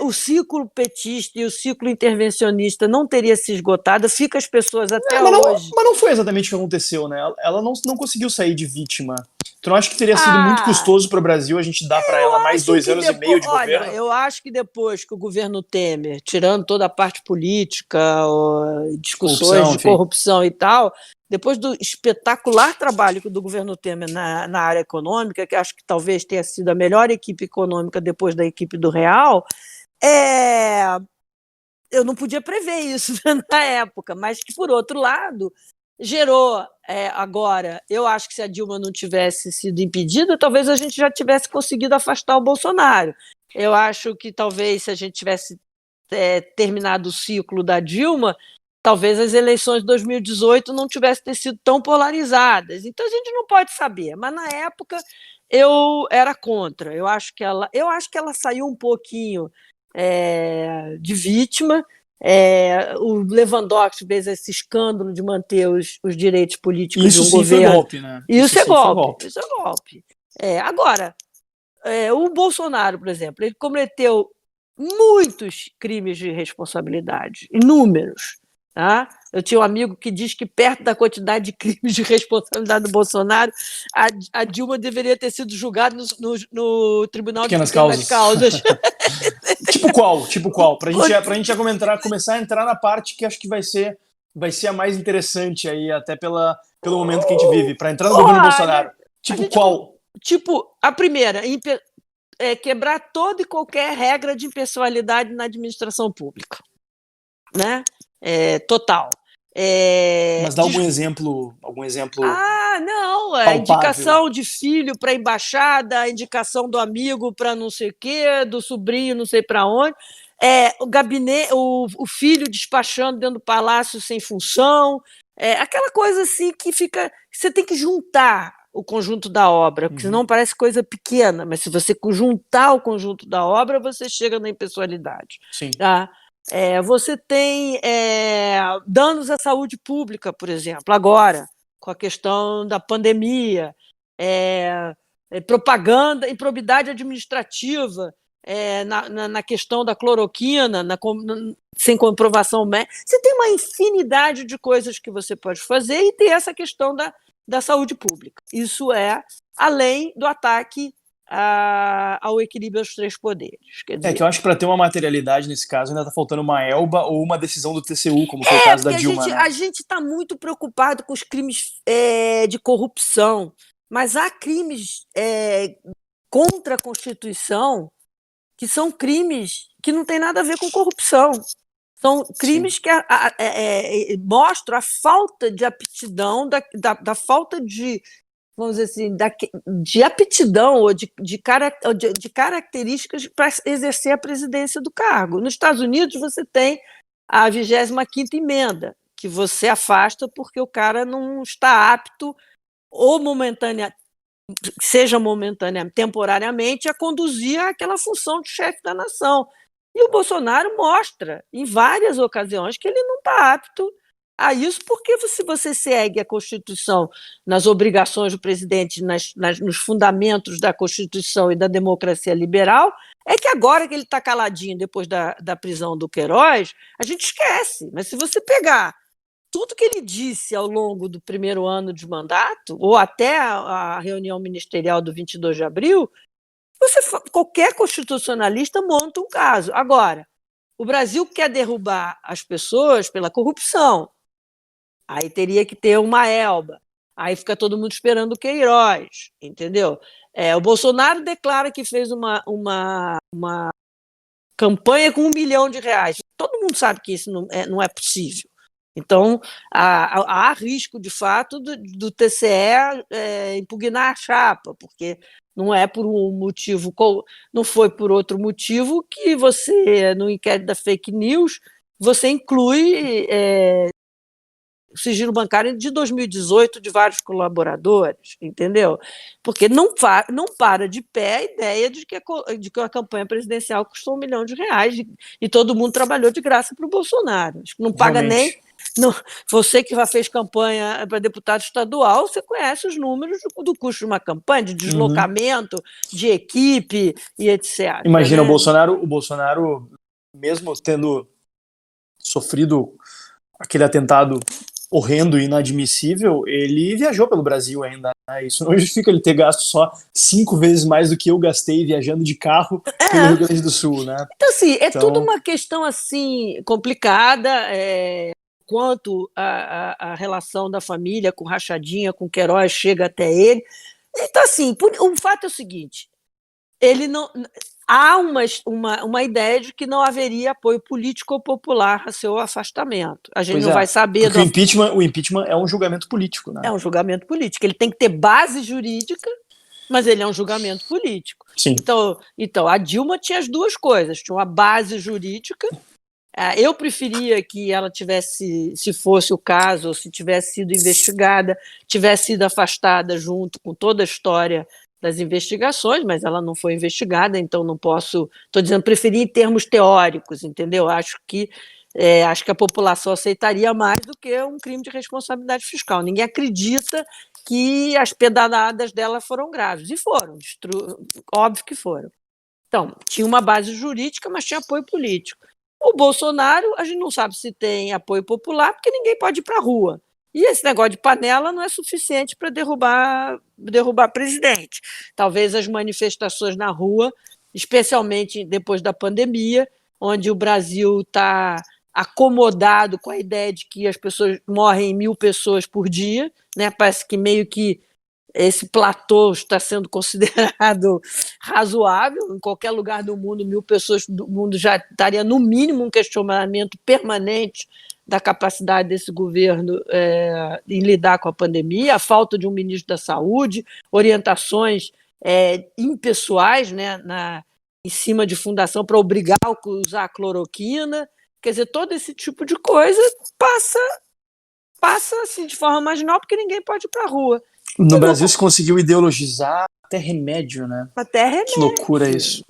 o ciclo petista e o ciclo intervencionista não teria se esgotado, fica as pessoas até hoje. Mas não foi exatamente o que aconteceu, né? Ela não conseguiu sair de vítima. Tu não acha que teria sido muito custoso para o Brasil a gente dar para ela mais 2 anos e meio de governo? Eu acho que depois que o governo Temer, tirando toda a parte política, discussões de corrupção e tal, depois do espetacular trabalho do governo Temer na área econômica, que acho que talvez tenha sido a melhor equipe econômica depois da equipe do Real, eu não podia prever isso na época, mas que, por outro lado, gerou agora. Eu acho que se a Dilma não tivesse sido impedida, talvez a gente já tivesse conseguido afastar o Bolsonaro. Eu acho que talvez se a gente tivesse terminado o ciclo da Dilma, talvez as eleições de 2018 não tivessem sido tão polarizadas. Então a gente não pode saber, mas na época eu era contra. Eu acho que ela saiu um pouquinho de vítima. O Lewandowski fez esse escândalo de manter os direitos políticos de um governo. Foi golpe, né? Isso é golpe. Agora, o Bolsonaro, por exemplo, ele cometeu muitos crimes de responsabilidade, inúmeros. Tá? Eu tinha um amigo que diz que, perto da quantidade de crimes de responsabilidade do Bolsonaro, a Dilma deveria ter sido julgada no Tribunal de Pequenas Causas. Tipo qual? Pra gente já começar a entrar na parte que acho que vai ser a mais interessante aí, até pelo momento que a gente vive, para entrar no governo Bolsonaro. Qual? A primeira, quebrar toda e qualquer regra de impessoalidade na administração pública. Né? Total. Mas dá algum exemplo? Não, a indicação de filho para embaixada, a indicação do amigo para não sei o quê, do sobrinho não sei para onde, o gabinete, o filho despachando dentro do palácio sem função, aquela coisa assim que você tem que juntar o conjunto da obra, porque senão parece coisa pequena, mas se você juntar o conjunto da obra, você chega na impessoalidade. Sim. Tá? Você tem danos à saúde pública, por exemplo, agora, com a questão da pandemia, propaganda, improbidade administrativa, na questão da cloroquina, sem comprovação médica. Você tem uma infinidade de coisas que você pode fazer e tem essa questão da saúde pública. Isso além do ataque ao equilíbrio dos 3 poderes. Quer dizer, que eu acho que para ter uma materialidade nesse caso ainda está faltando uma ELBA ou uma decisão do TCU, como foi o caso da Dilma. A gente está muito preocupado com os crimes de corrupção, mas há crimes contra a Constituição que são crimes que não têm nada a ver com corrupção. São crimes que mostram a falta de aptidão, da falta de, vamos dizer assim, de aptidão ou de características para exercer a presidência do cargo. Nos Estados Unidos, você tem a 25ª emenda, que você afasta porque o cara não está apto ou temporariamente, a conduzir aquela função de chefe da nação. E o Bolsonaro mostra, em várias ocasiões, que ele não está apto a isso, porque se você segue a Constituição nas obrigações do presidente, nos fundamentos da Constituição e da democracia liberal, é que agora que ele está caladinho depois da prisão do Queiroz, a gente esquece. Mas se você pegar tudo que ele disse ao longo do primeiro ano de mandato, ou até a reunião ministerial do 22 de abril, qualquer constitucionalista monta um caso. Agora, o Brasil quer derrubar as pessoas pela corrupção. Aí teria que ter uma ELBA. Aí fica todo mundo esperando o Queiroz, entendeu? O Bolsonaro declara que fez uma campanha com R$1 bilhão. Todo mundo sabe que isso não é possível. Então, há risco, de fato, do TCE impugnar a chapa, porque não é por um motivo, não foi por outro motivo que você, no inquérito da fake news, você inclui sigilo bancário de 2018 de vários colaboradores, entendeu? Porque não para de pé a ideia de que a campanha presidencial custou R$ 1 milhão e todo mundo trabalhou de graça para o Bolsonaro. Acho que não paga Realmente. nem... Não, você que já fez campanha para deputado estadual, você conhece os números do custo de uma campanha, de deslocamento, de equipe e etc. Imagina, né? o Bolsonaro, mesmo tendo sofrido aquele atentado horrendo e inadmissível, ele viajou pelo Brasil ainda. Né? Isso não justifica ele ter gasto só 5 vezes mais do que eu gastei viajando de carro pelo Rio Grande do Sul. Né? Então, assim, tudo uma questão assim, complicada, quanto a relação da família com Rachadinha, com Queiroz, chega até ele. Então, assim, o fato é o seguinte, ele não... Há uma ideia de que não haveria apoio político ou popular a seu afastamento. A gente não vai saber... Porque o impeachment é um julgamento político. Né? É um julgamento político. Ele tem que ter base jurídica, mas ele é um julgamento político. Sim. Então, a Dilma tinha as duas coisas. Tinha uma base jurídica. Eu preferia que ela tivesse, se fosse o caso, ou se tivesse sido investigada, tivesse sido afastada junto com toda a história das investigações, mas ela não foi investigada, então não posso... Estou dizendo, preferi em termos teóricos, entendeu? Acho que a população aceitaria mais do que um crime de responsabilidade fiscal. Ninguém acredita que as pedaladas dela foram graves. E foram, óbvio que foram. Então, tinha uma base jurídica, mas tinha apoio político. O Bolsonaro, a gente não sabe se tem apoio popular, porque ninguém pode ir para a rua. E esse negócio de panela não é suficiente para derrubar presidente. Talvez as manifestações na rua, especialmente depois da pandemia, onde o Brasil está acomodado com a ideia de que as pessoas morrem 1.000 pessoas por dia, né? Parece que meio que esse platô está sendo considerado razoável. Em qualquer lugar do mundo, 1.000 pessoas do mundo já estaria, no mínimo, um questionamento permanente da capacidade desse governo em lidar com a pandemia, a falta de um ministro da Saúde, orientações impessoais, né, em cima de fundação para obrigar a usar a cloroquina. Quer dizer, todo esse tipo de coisa passa assim, de forma marginal, porque ninguém pode ir para a rua. No Brasil se conseguiu ideologizar até remédio, né? Até remédio. Que loucura isso.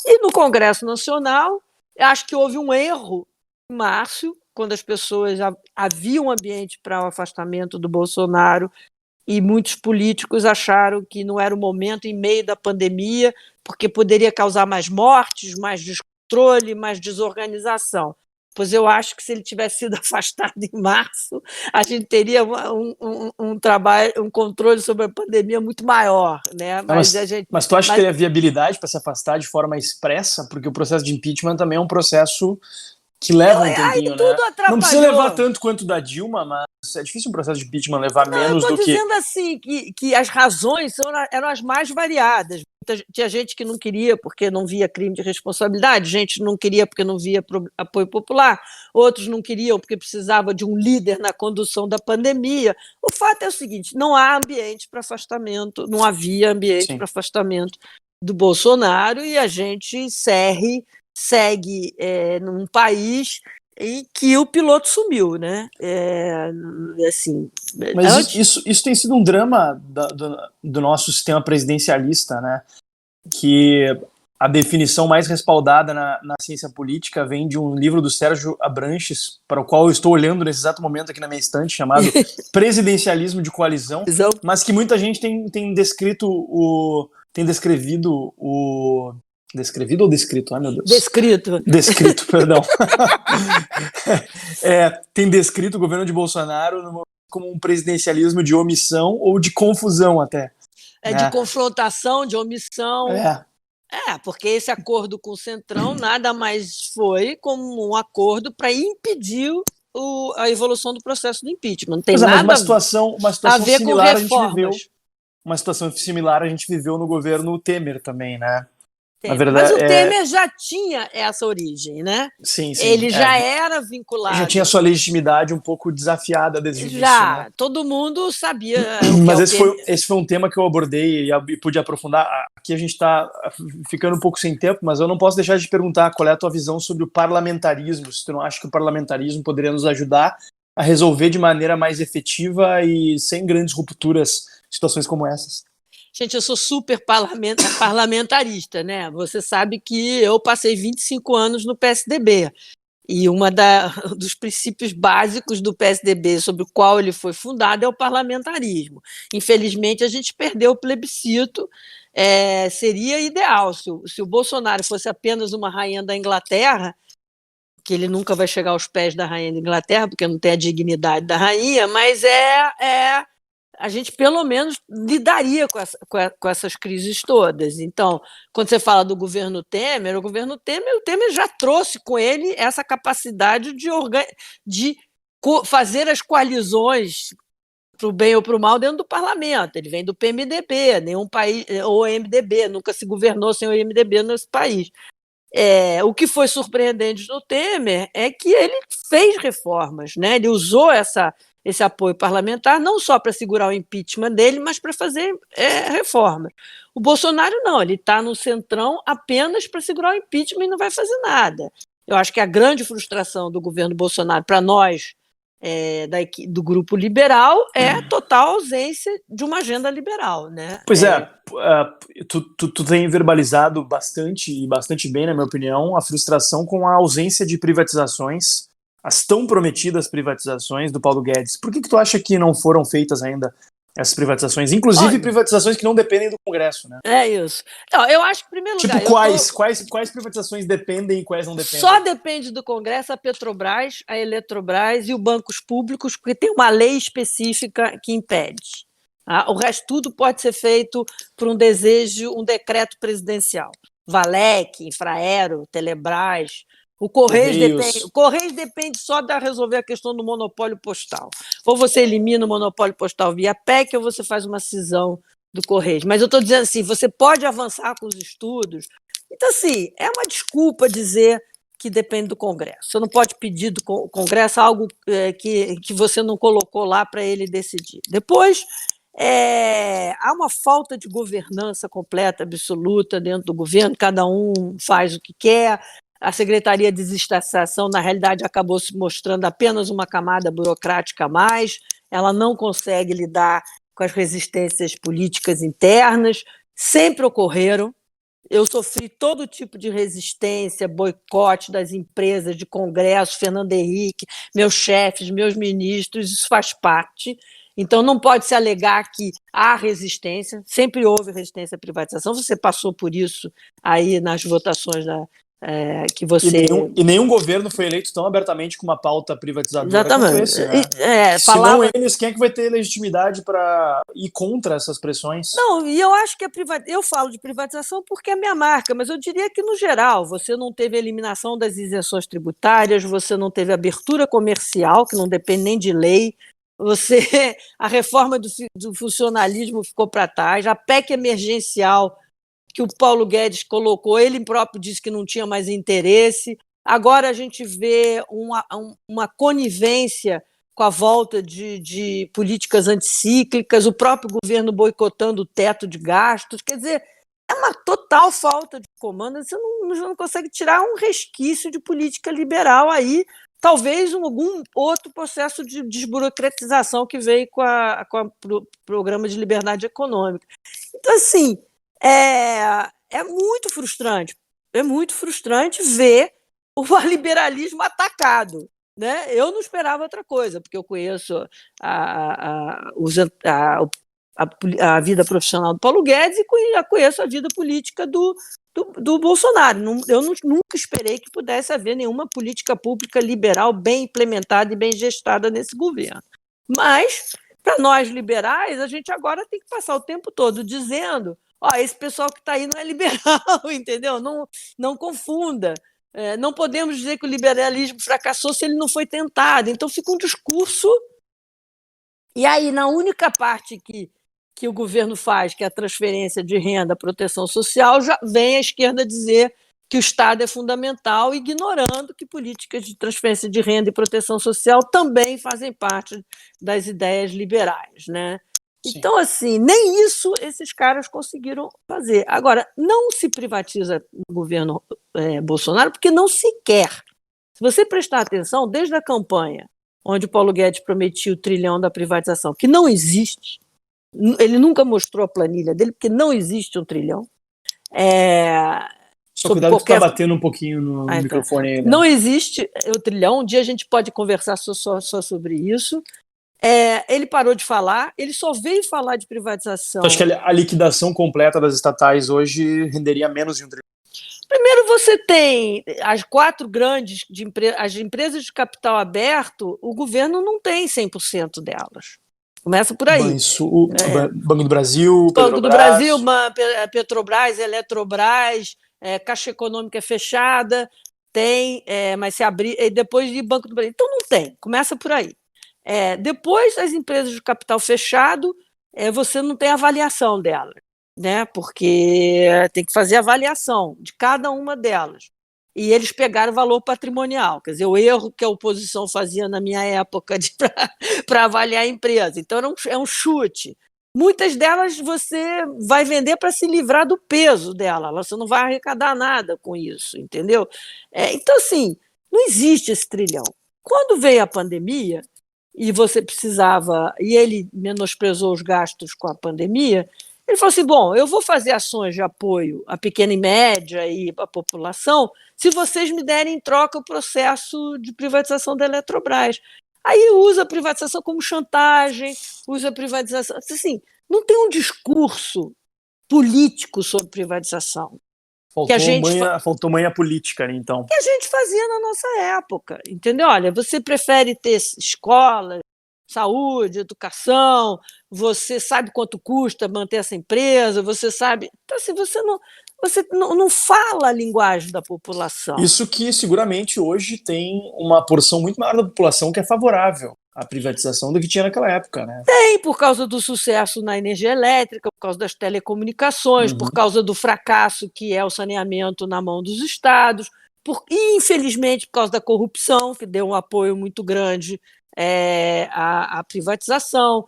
E no Congresso Nacional, acho que houve um erro em março, quando as pessoas havia um ambiente para o afastamento do Bolsonaro e muitos políticos acharam que não era o momento em meio da pandemia, porque poderia causar mais mortes, mais descontrole, mais desorganização. Pois eu acho que se ele tivesse sido afastado em março, a gente teria um trabalho, um controle sobre a pandemia muito maior, né? Mas tu acha que teria viabilidade para se afastar de forma expressa? Porque o processo de impeachment também é um processo que leva um tempinho, né? Não precisa levar tanto quanto da Dilma, mas é difícil um processo de impeachment levar menos do que... Eu estou dizendo assim, que as razões eram as mais variadas. Tinha gente que não queria porque não via crime de responsabilidade, gente não queria porque não via apoio popular, outros não queriam porque precisava de um líder na condução da pandemia. O fato é o seguinte, não há ambiente para afastamento, não havia ambiente para afastamento do Bolsonaro e a gente segue num país em que o piloto sumiu, né? Assim, mas isso tem sido um drama do nosso sistema presidencialista, né? Que a definição mais respaldada na ciência política vem de um livro do Sérgio Abranches, para o qual eu estou olhando nesse exato momento aqui na minha estante, chamado Presidencialismo de Coalizão, mas que muita gente tem descrito descrevido o... Descrevido ou descrito? Ai, meu Deus. Descrito, perdão. Tem descrito o governo de Bolsonaro como um presidencialismo de omissão ou de confusão até. De confrontação, de omissão. Porque esse acordo com o Centrão nada mais foi como um acordo para impedir a evolução do processo do impeachment. Não tem nada uma situação a ver similar com reformas. Uma situação similar a gente viveu no governo Temer também, né? Na verdade, mas o Temer já tinha essa origem, né? Sim. Ele já era vinculado. Já tinha sua legitimidade um pouco desafiada desde o início. Né? Todo mundo sabia. Mas esse foi um tema que eu abordei e pude aprofundar. Aqui a gente está ficando um pouco sem tempo, mas eu não posso deixar de perguntar qual é a tua visão sobre o parlamentarismo. Se tu não acha que o parlamentarismo poderia nos ajudar a resolver de maneira mais efetiva e sem grandes rupturas situações como essas? Gente, eu sou super parlamentarista, né? Você sabe que eu passei 25 anos no PSDB. E dos princípios básicos do PSDB, sobre o qual ele foi fundado, é o parlamentarismo. Infelizmente, a gente perdeu o plebiscito. Seria ideal se o Bolsonaro fosse apenas uma rainha da Inglaterra, que ele nunca vai chegar aos pés da rainha da Inglaterra, porque não tem a dignidade da rainha, mas a gente pelo menos lidaria com essas crises todas. Então, quando você fala do governo Temer, o Temer já trouxe com ele essa capacidade de fazer as coalizões para o bem ou para o mal dentro do parlamento. Ele vem do PMDB, nenhum país, ou MDB, nunca se governou sem o MDB nesse país. O que foi surpreendente no Temer é que ele fez reformas, né? Ele usou esse apoio parlamentar não só para segurar o impeachment dele, mas para fazer reformas. O Bolsonaro não, ele está no centrão apenas para segurar o impeachment e não vai fazer nada. Eu acho que a grande frustração do governo Bolsonaro para nós, do grupo liberal, é a total ausência de uma agenda liberal, né? Pois tu tem verbalizado bastante bem, na minha opinião, a frustração com a ausência de privatizações, as tão prometidas privatizações do Paulo Guedes. Por que tu acha que não foram feitas ainda essas privatizações? Inclusive privatizações que não dependem do Congresso, né? É isso. Então, eu acho que, em primeiro lugar... Quais privatizações dependem e quais não dependem? Só depende do Congresso a Petrobras, a Eletrobras e os bancos públicos, porque tem uma lei específica que impede. Tá? O resto tudo pode ser feito por um decreto presidencial. Valec, Infraero, Telebrás... O Correios depende só de resolver a questão do monopólio postal. Ou você elimina o monopólio postal via PEC, ou você faz uma cisão do Correios. Mas eu estou dizendo assim, você pode avançar com os estudos. Então, assim, é uma desculpa dizer que depende do Congresso. Você não pode pedir do Congresso algo que você não colocou lá para ele decidir. Depois, há uma falta de governança completa, absoluta dentro do governo, cada um faz o que quer. A Secretaria de Desestatização, na realidade, acabou se mostrando apenas uma camada burocrática a mais, ela não consegue lidar com as resistências políticas internas, sempre ocorreram. Eu sofri todo tipo de resistência, boicote das empresas, de Congresso, Fernando Henrique, meus chefes, meus ministros, isso faz parte. Então, não pode se alegar que há resistência, sempre houve resistência à privatização, você passou por isso aí nas votações que você... E nenhum governo foi eleito tão abertamente com uma pauta privatizadora. Exatamente. Como esse, né? Se não eles, quem é que vai ter legitimidade para ir contra essas pressões? Não, e eu acho que eu falo de privatização porque é minha marca, mas eu diria que, no geral, você não teve eliminação das isenções tributárias, você não teve abertura comercial, que não depende nem de lei, a reforma do funcionalismo ficou para trás, a PEC emergencial que o Paulo Guedes colocou, ele próprio disse que não tinha mais interesse. Agora a gente vê uma conivência com a volta de políticas anticíclicas, o próprio governo boicotando o teto de gastos. Quer dizer, é uma total falta de comando. Você não consegue tirar um resquício de política liberal aí, talvez algum outro processo de desburocratização que veio com o programa de liberdade econômica. Então, assim, é muito frustrante ver o liberalismo atacado, né? Eu não esperava outra coisa, porque eu conheço a vida profissional do Paulo Guedes e conheço a vida política do Bolsonaro. Eu nunca esperei que pudesse haver nenhuma política pública liberal bem implementada e bem gestada nesse governo. Mas, para nós liberais, a gente agora tem que passar o tempo todo dizendo: esse pessoal que está aí não é liberal, entendeu? Não confunda. Não podemos dizer que o liberalismo fracassou se ele não foi tentado. Então fica um discurso. E aí, na única parte que o governo faz, que é a transferência de renda, proteção social, já vem a esquerda dizer que o Estado é fundamental, ignorando que políticas de transferência de renda e proteção social também fazem parte das ideias liberais, né? Sim. Então, assim, nem isso esses caras conseguiram fazer. Agora, não se privatiza no governo Bolsonaro porque não se quer. Se você prestar atenção, desde a campanha onde o Paulo Guedes prometia o trilhão da privatização, que não existe. Ele nunca mostrou a planilha dele, porque não existe um trilhão. Só cuidado que tu tá batendo um pouquinho no então. microfone aí, né? Não existe o trilhão, um dia a gente pode conversar só sobre isso. Ele parou de falar, ele só veio falar de privatização. Acho que a liquidação completa das estatais hoje renderia menos de um trilhão. Primeiro, você tem as 4 grandes as empresas de capital aberto, o governo não tem 100% delas. Começa por aí. Banco do Brasil, Banco do Brasil, Petrobras, Eletrobras, Caixa Econômica é fechada, tem, mas se abrir, e depois de Banco do Brasil. Então não tem, começa por aí. Depois as empresas de capital fechado, você não tem avaliação delas, né? Porque tem que fazer avaliação de cada uma delas. E eles pegaram o valor patrimonial, quer dizer, o erro que a oposição fazia na minha época para avaliar a empresa. Então, é um chute. Muitas delas você vai vender para se livrar do peso dela, você não vai arrecadar nada com isso, entendeu? Então, assim, não existe esse trilhão. Quando veio a pandemia, e você precisava, e ele menosprezou os gastos com a pandemia, ele falou assim, bom, eu vou fazer ações de apoio à pequena e média e à população se vocês me derem em troca o processo de privatização da Eletrobras. Aí usa a privatização como chantagem, usa a privatização... Assim, não tem um discurso político sobre privatização. Faltou manha política, né, então. Que a gente fazia na nossa época, entendeu? Olha, você prefere ter escola, saúde, educação, você sabe quanto custa manter essa empresa, você sabe... Então, assim, você não fala a linguagem da população. Isso que, seguramente, hoje tem uma porção muito maior da população que é favorável à privatização do que tinha naquela época, né? Tem, por causa do sucesso na energia elétrica, por causa das telecomunicações, por causa do fracasso que é o saneamento na mão dos estados, e, infelizmente, por causa da corrupção, que deu um apoio muito grande à privatização,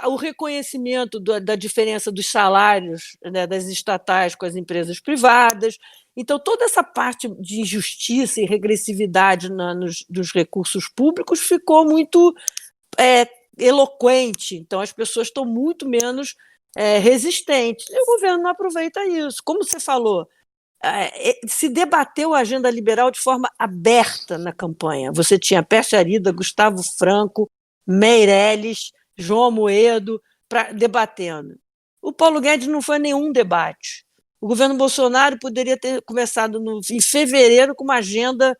o reconhecimento da diferença dos salários, né, das estatais com as empresas privadas. Então, toda essa parte de injustiça e regressividade dos recursos públicos ficou muito eloquente. Então, as pessoas estão muito menos resistentes. E o governo não aproveita isso. Como você falou, se debateu a agenda liberal de forma aberta na campanha. Você tinha Pércio Arida, Gustavo Franco, Meirelles, João Amoedo debatendo. O Paulo Guedes não foi a nenhum debate. O governo Bolsonaro poderia ter começado em fevereiro com uma agenda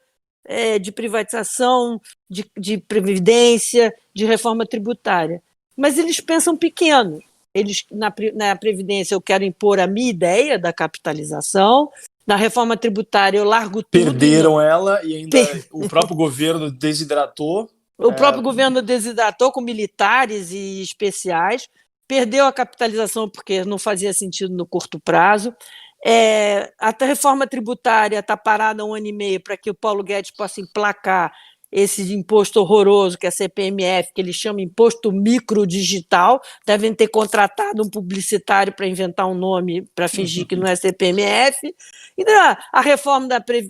de privatização, de previdência, de reforma tributária. Mas eles pensam pequeno. Eles, na Previdência, eu quero impor a minha ideia da capitalização. Na reforma tributária, eu largo tudo. Perderam ela e ainda o próprio governo desidratou. O próprio governo desidratou com militares e especiais, perdeu a capitalização porque não fazia sentido no curto prazo. A reforma tributária está parada há 1 ano e meio para que o Paulo Guedes possa emplacar esse imposto horroroso que é a CPMF, que ele chama imposto microdigital. Devem ter contratado um publicitário para inventar um nome para fingir que não é CPMF. Então, a reforma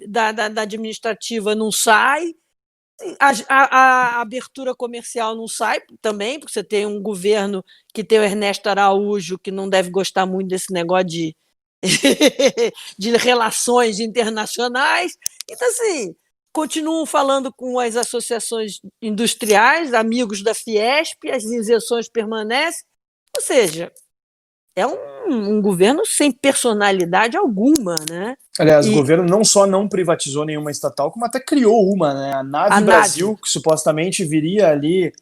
da administrativa não sai. A abertura comercial não sai também, porque você tem um governo que tem o Ernesto Araújo, que não deve gostar muito desse negócio de relações internacionais. Então, assim, continuam falando com as associações industriais, amigos da Fiesp, as isenções permanecem. Ou seja, é um governo sem personalidade alguma, né? Aliás, o governo não só não privatizou nenhuma estatal, como até criou uma, né? A Nave Brasil, que supostamente viria ali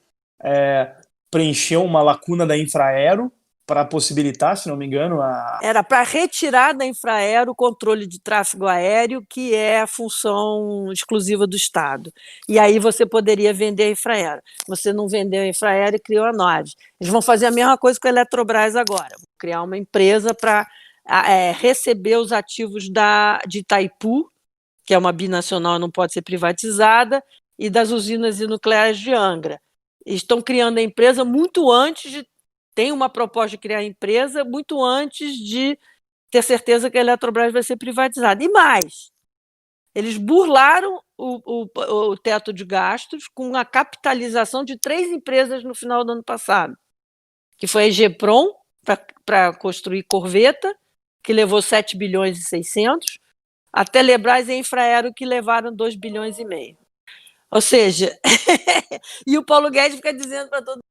preencher uma lacuna da Infraero para possibilitar, se não me engano, Era para retirar da Infraero o controle de tráfego aéreo, que é a função exclusiva do Estado. E aí você poderia vender a Infraero. Você não vendeu a Infraero e criou a Nave. Eles vão fazer a mesma coisa com a Eletrobras agora. Vão criar uma empresa para receber os ativos de Itaipu, que é uma binacional, não pode ser privatizada, e das usinas nucleares de Angra. Estão criando a empresa muito antes tem uma proposta de criar a empresa muito antes de ter certeza que a Eletrobras vai ser privatizada. E mais, Eles burlaram o teto de gastos com a capitalização de 3 empresas no final do ano passado, que foi a Geprom, para construir Corveta, que levou 7 bilhões e 600, a Telebrás e a Infraero, que levaram 2 bilhões e meio. Ou seja, e o Paulo Guedes fica dizendo para todo mundo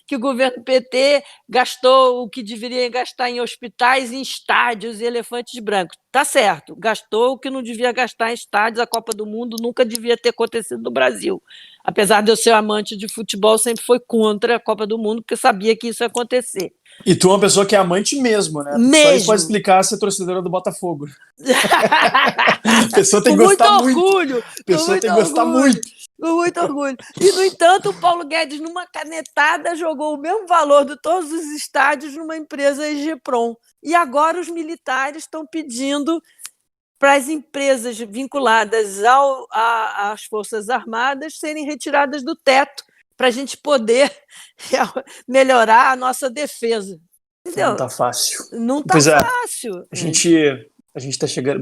que o governo PT gastou o que deveria gastar em hospitais, em estádios e elefantes brancos. Tá certo, gastou o que não devia gastar em estádios, a Copa do Mundo nunca devia ter acontecido no Brasil. Apesar de eu ser amante de futebol, sempre foi contra a Copa do Mundo, porque sabia que isso ia acontecer. E tu é uma pessoa que é amante mesmo, né? Mesmo. Só isso pode explicar ser torcedora do Botafogo. A pessoa tem que muito gostar orgulho, muito. A pessoa tem que gostar muito. Com muito orgulho. E, no entanto, o Paulo Guedes, numa canetada, jogou o mesmo valor de todos os estádios numa empresa Geprom. E agora os militares estão pedindo para as empresas vinculadas às Forças Armadas serem retiradas do teto, para a gente poder melhorar a nossa defesa. Entendeu? Não tá fácil. Não tá Pois é. fácil. A gente está chegando.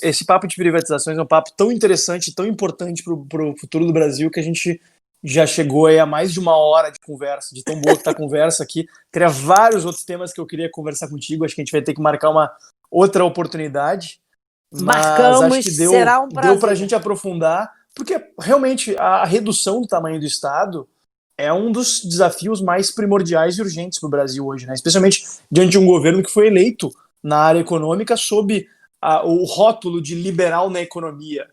Esse papo de privatizações é um papo tão interessante, tão importante para o futuro do Brasil, que a gente já chegou aí a mais de 1 hora de conversa, de tão boa que está a conversa aqui. Teria vários outros temas que eu queria conversar contigo. Acho que a gente vai ter que marcar uma outra oportunidade. Marcamos, mas acho que será um prazer. deu para a gente aprofundar, porque realmente a redução do tamanho do Estado é um dos desafios mais primordiais e urgentes para o Brasil hoje, né? Especialmente diante de um governo que foi eleito na área econômica sob o rótulo de liberal na economia.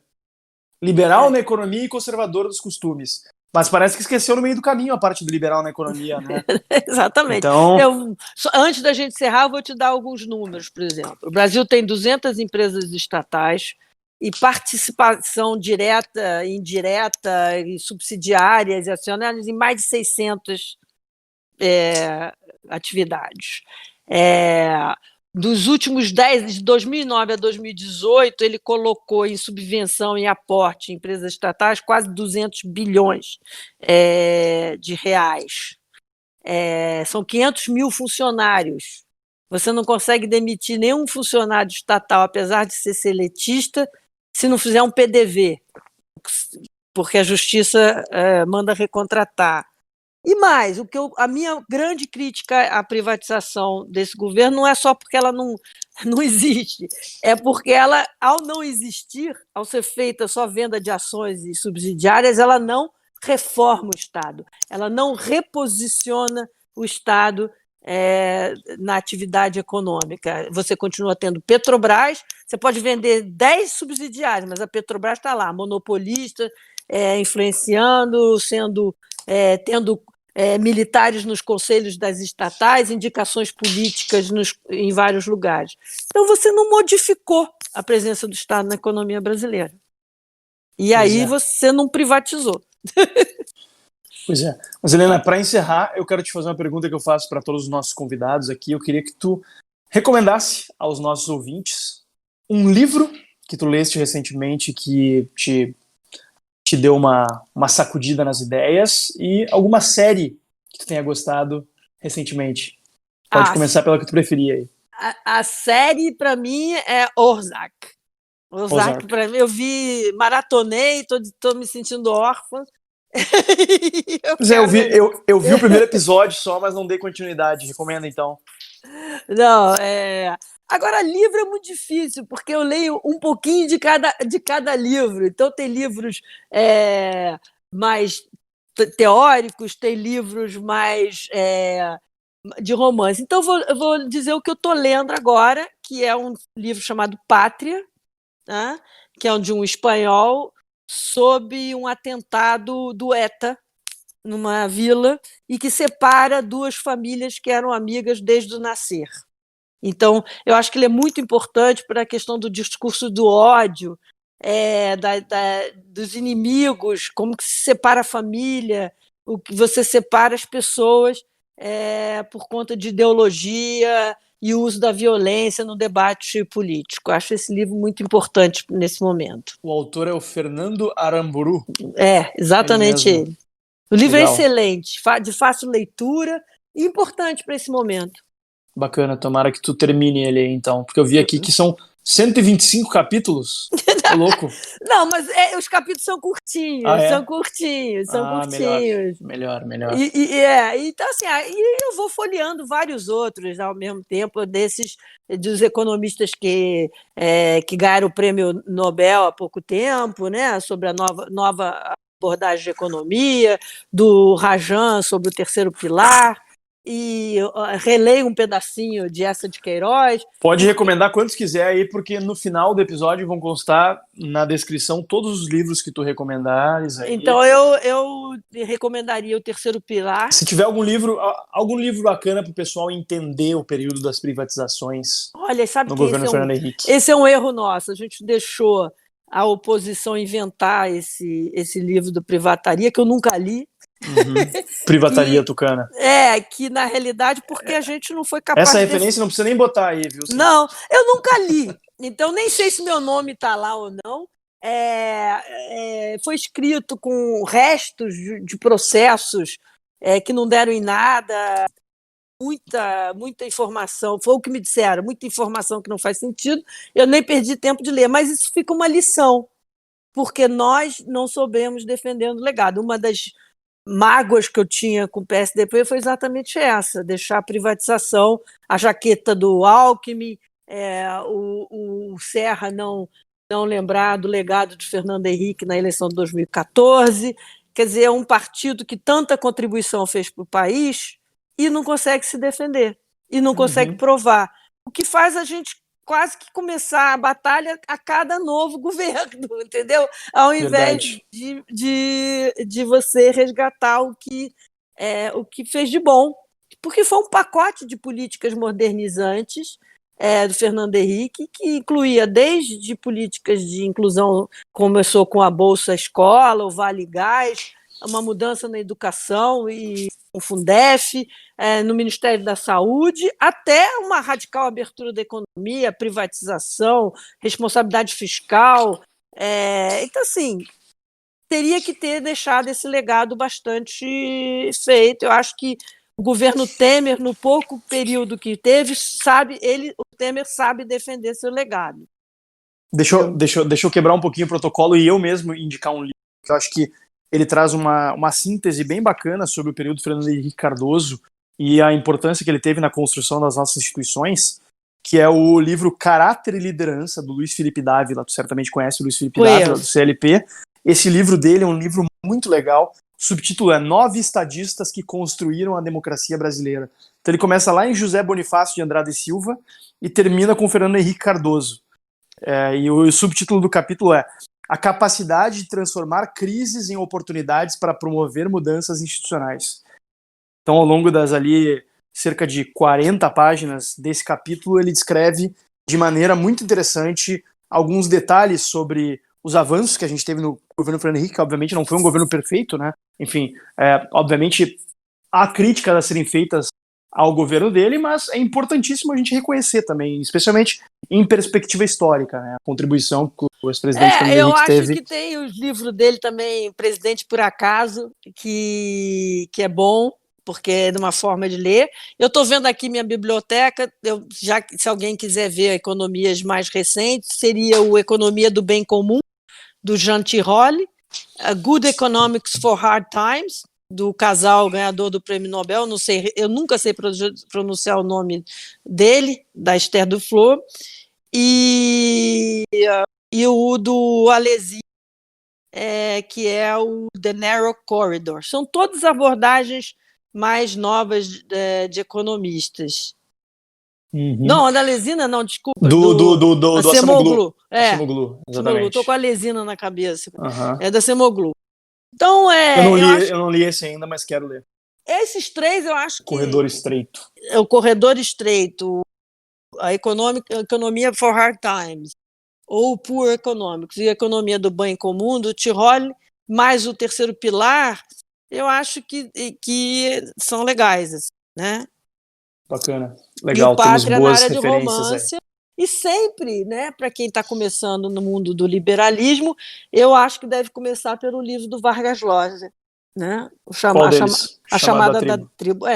Liberal na economia e conservador dos costumes. Mas parece que esqueceu no meio do caminho a parte do liberal na economia, né? Exatamente. Então... Antes da gente encerrar, eu vou te dar alguns números, por exemplo. O Brasil tem 200 empresas estatais e participação direta, indireta e subsidiárias e acionárias em mais de 600 atividades. Dos últimos 10, de 2009 a 2018, ele colocou em subvenção e aporte em empresas estatais quase 200 bilhões de reais. São 500 mil funcionários. Você não consegue demitir nenhum funcionário estatal, apesar de ser seletista, se não fizer um PDV, porque a justiça manda recontratar. E mais, a minha grande crítica à privatização desse governo não é só porque ela não existe, é porque ela, ao não existir, ao ser feita só venda de ações e subsidiárias, ela não reforma o Estado, ela não reposiciona o Estado na atividade econômica. Você continua tendo Petrobras, você pode vender 10 subsidiárias, mas a Petrobras está lá, monopolista, influenciando, tendo militares nos conselhos das estatais, indicações políticas em vários lugares. Então, você não modificou a presença do Estado na economia brasileira. E aí você não privatizou. Pois é. Mas, Helena, para encerrar, eu quero te fazer uma pergunta que eu faço para todos os nossos convidados aqui. Eu queria que tu recomendasse aos nossos ouvintes um livro que tu leste recentemente que te deu uma sacudida nas ideias e alguma série que tu tenha gostado recentemente. Pode começar pela que tu preferia aí. A série, para mim, é Ozark. Ozark, para mim, eu maratonei, tô me sentindo órfã. Eu vi o primeiro episódio só, mas não dei continuidade. Recomenda, então. Não, Agora, livro é muito difícil, porque eu leio um pouquinho de cada livro. Então, tem livros mais teóricos, tem livros mais de romance. Então, eu vou dizer o que eu estou lendo agora, que é um livro chamado Pátria, né? Que é de um espanhol, sobre um atentado do ETA, numa vila, e que separa 2 famílias que eram amigas desde o nascer. Então, eu acho que ele é muito importante para a questão do discurso do ódio, dos inimigos, como que se separa a família, o que você separa as pessoas por conta de ideologia e uso da violência no debate político. Acho esse livro muito importante nesse momento. O autor é o Fernando Aramburu. Exatamente ele. O livro Legal. É excelente, de fácil leitura e importante para esse momento. Bacana, tomara que tu termine ele aí, então. Porque eu vi aqui que são 125 capítulos? Tô louco. Não, mas os capítulos são curtinhos, Ah, é? são curtinhos. Melhor. Então, assim, aí eu vou folheando vários outros ao mesmo tempo, dos economistas que ganharam o prêmio Nobel há pouco tempo, né, sobre a nova abordagem de economia, do Rajan sobre o terceiro pilar, e releio um pedacinho de Essa de Queiroz. Pode recomendar quantos quiser aí, porque no final do episódio vão constar na descrição todos os livros que tu recomendares aí. Então eu recomendaria o terceiro pilar. Se tiver algum livro bacana para o pessoal entender o período das privatizações. Olha, sabe no que governo Fernando Henrique. Esse é um erro nosso. A gente deixou a oposição inventar esse livro do Privataria, que eu nunca li. Privataria Tucana. Que na realidade, porque a gente não foi capaz Essa referência não precisa nem botar aí, viu? Não, eu nunca li. Então nem sei se meu nome está lá ou não. Foi escrito com restos de processos que não deram em nada. Muita informação, foi o que me disseram, muita informação que não faz sentido, eu nem perdi tempo de ler, mas isso fica uma lição, porque nós não soubemos defender o legado. Uma das mágoas que eu tinha com o PSDB foi exatamente essa, deixar a privatização, a jaqueta do Alckmin, o Serra não lembrar do legado de Fernando Henrique na eleição de 2014, quer dizer, é um partido que tanta contribuição fez para o país e não consegue se defender, e não consegue provar. O que faz a gente quase que começar a batalha a cada novo governo, entendeu? Ao invés de você resgatar o que fez de bom. Porque foi um pacote de políticas modernizantes do Fernando Henrique, que incluía desde políticas de inclusão, começou com a Bolsa Escola, o Vale Gás, uma mudança na educação e o Fundef, no Ministério da Saúde, até uma radical abertura da economia, privatização, responsabilidade fiscal. Então, assim, teria que ter deixado esse legado bastante feito. Eu acho que o governo Temer, no pouco período que teve, o Temer sabe defender seu legado. Deixa eu quebrar um pouquinho o protocolo e eu mesmo indicar um livro que eu acho que ele traz uma síntese bem bacana sobre o período Fernando Henrique Cardoso e a importância que ele teve na construção das nossas instituições, que é o livro Caráter e Liderança, do Luiz Felipe Dávila. Tu certamente conhece o Luiz Felipe Dávila, do CLP. Esse livro dele é um livro muito legal. O subtítulo é 9 estadistas que construíram a democracia brasileira. Então ele começa lá em José Bonifácio de Andrade e Silva e termina com Fernando Henrique Cardoso. E o subtítulo do capítulo é A capacidade de transformar crises em oportunidades para promover mudanças institucionais. Então, ao longo das ali cerca de 40 páginas desse capítulo, ele descreve de maneira muito interessante alguns detalhes sobre os avanços que a gente teve no governo Fernando Henrique, que obviamente não foi um governo perfeito, né? Enfim, obviamente há críticas a serem feitas ao governo dele, mas é importantíssimo a gente reconhecer também, especialmente em perspectiva histórica, né? A contribuição que o ex-presidente Fernando Henrique teve. Eu acho que tem os livros dele também, Presidente por Acaso, que é bom, porque é de uma forma de ler. Eu estou vendo aqui minha biblioteca, se alguém quiser ver economias mais recentes, seria o Economia do Bem Comum, do Jean Tirole, Good Economics for Hard Times, do casal ganhador do Prêmio Nobel, eu nunca sei pronunciar o nome dele, da Esther Duflo, e o do Alesi, que é o The Narrow Corridor. São todas abordagens mais novas de economistas. Não, a da Lesina não, desculpa. Do Acemoglu. Acemoglu, exatamente. Estou com a Lesina na cabeça. É da Acemoglu. Então, eu não li esse ainda, mas quero ler. Esses três, eu acho que... Corredor Estreito. O Corredor Estreito, a Economia for Hard Times, ou Poor Economics, e a Economia do Bem Comum, do Tirole, mais o Terceiro Pilar, eu acho que são legais, assim, né? Bacana. Legal, e o Pátria temos boas na área de romance. E sempre, né, para quem está começando no mundo do liberalismo, eu acho que deve começar pelo livro do Vargas Llosa, né? A Chamada da Tribo.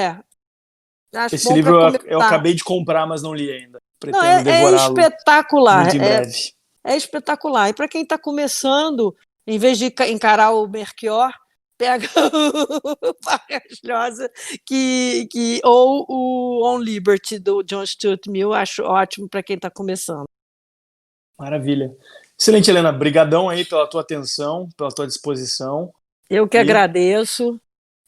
Acho esse livro eu acabei de comprar, mas não li ainda. Não, é devorá-lo espetacular. muito em breve. É espetacular. E para quem está começando, em vez de encarar o Melchior, pega o Vargas Llosa ou o On Liberty, do John Stuart Mill. Acho ótimo para quem está começando. Maravilha. Excelente, Helena. Brigadão aí pela tua atenção, pela tua disposição. Eu que agradeço.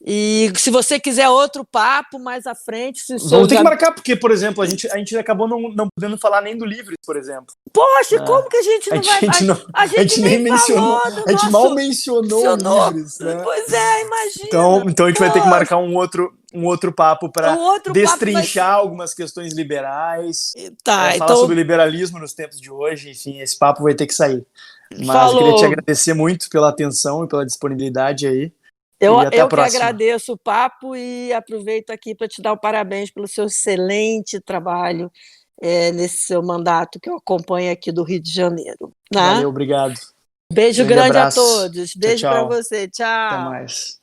E se você quiser outro papo mais à frente... Vamos ter que marcar, porque, por exemplo, a gente acabou não podendo falar nem do Livres, por exemplo. Poxa, como que a gente não vai... A gente nem mencionou, a gente mal mencionou o Livres, né? Pois é, imagina. Então a gente vai ter que marcar um outro papo para destrinchar papo algumas questões liberais, falar sobre o liberalismo nos tempos de hoje. Enfim, esse papo vai ter que sair. Mas eu queria te agradecer muito pela atenção e pela disponibilidade aí. Eu que agradeço o papo e aproveito aqui para te dar o parabéns pelo seu excelente trabalho nesse seu mandato que eu acompanho aqui do Rio de Janeiro. Né? Valeu, obrigado. Beijo grande abraço. A todos. Beijo para você. Tchau. Até mais.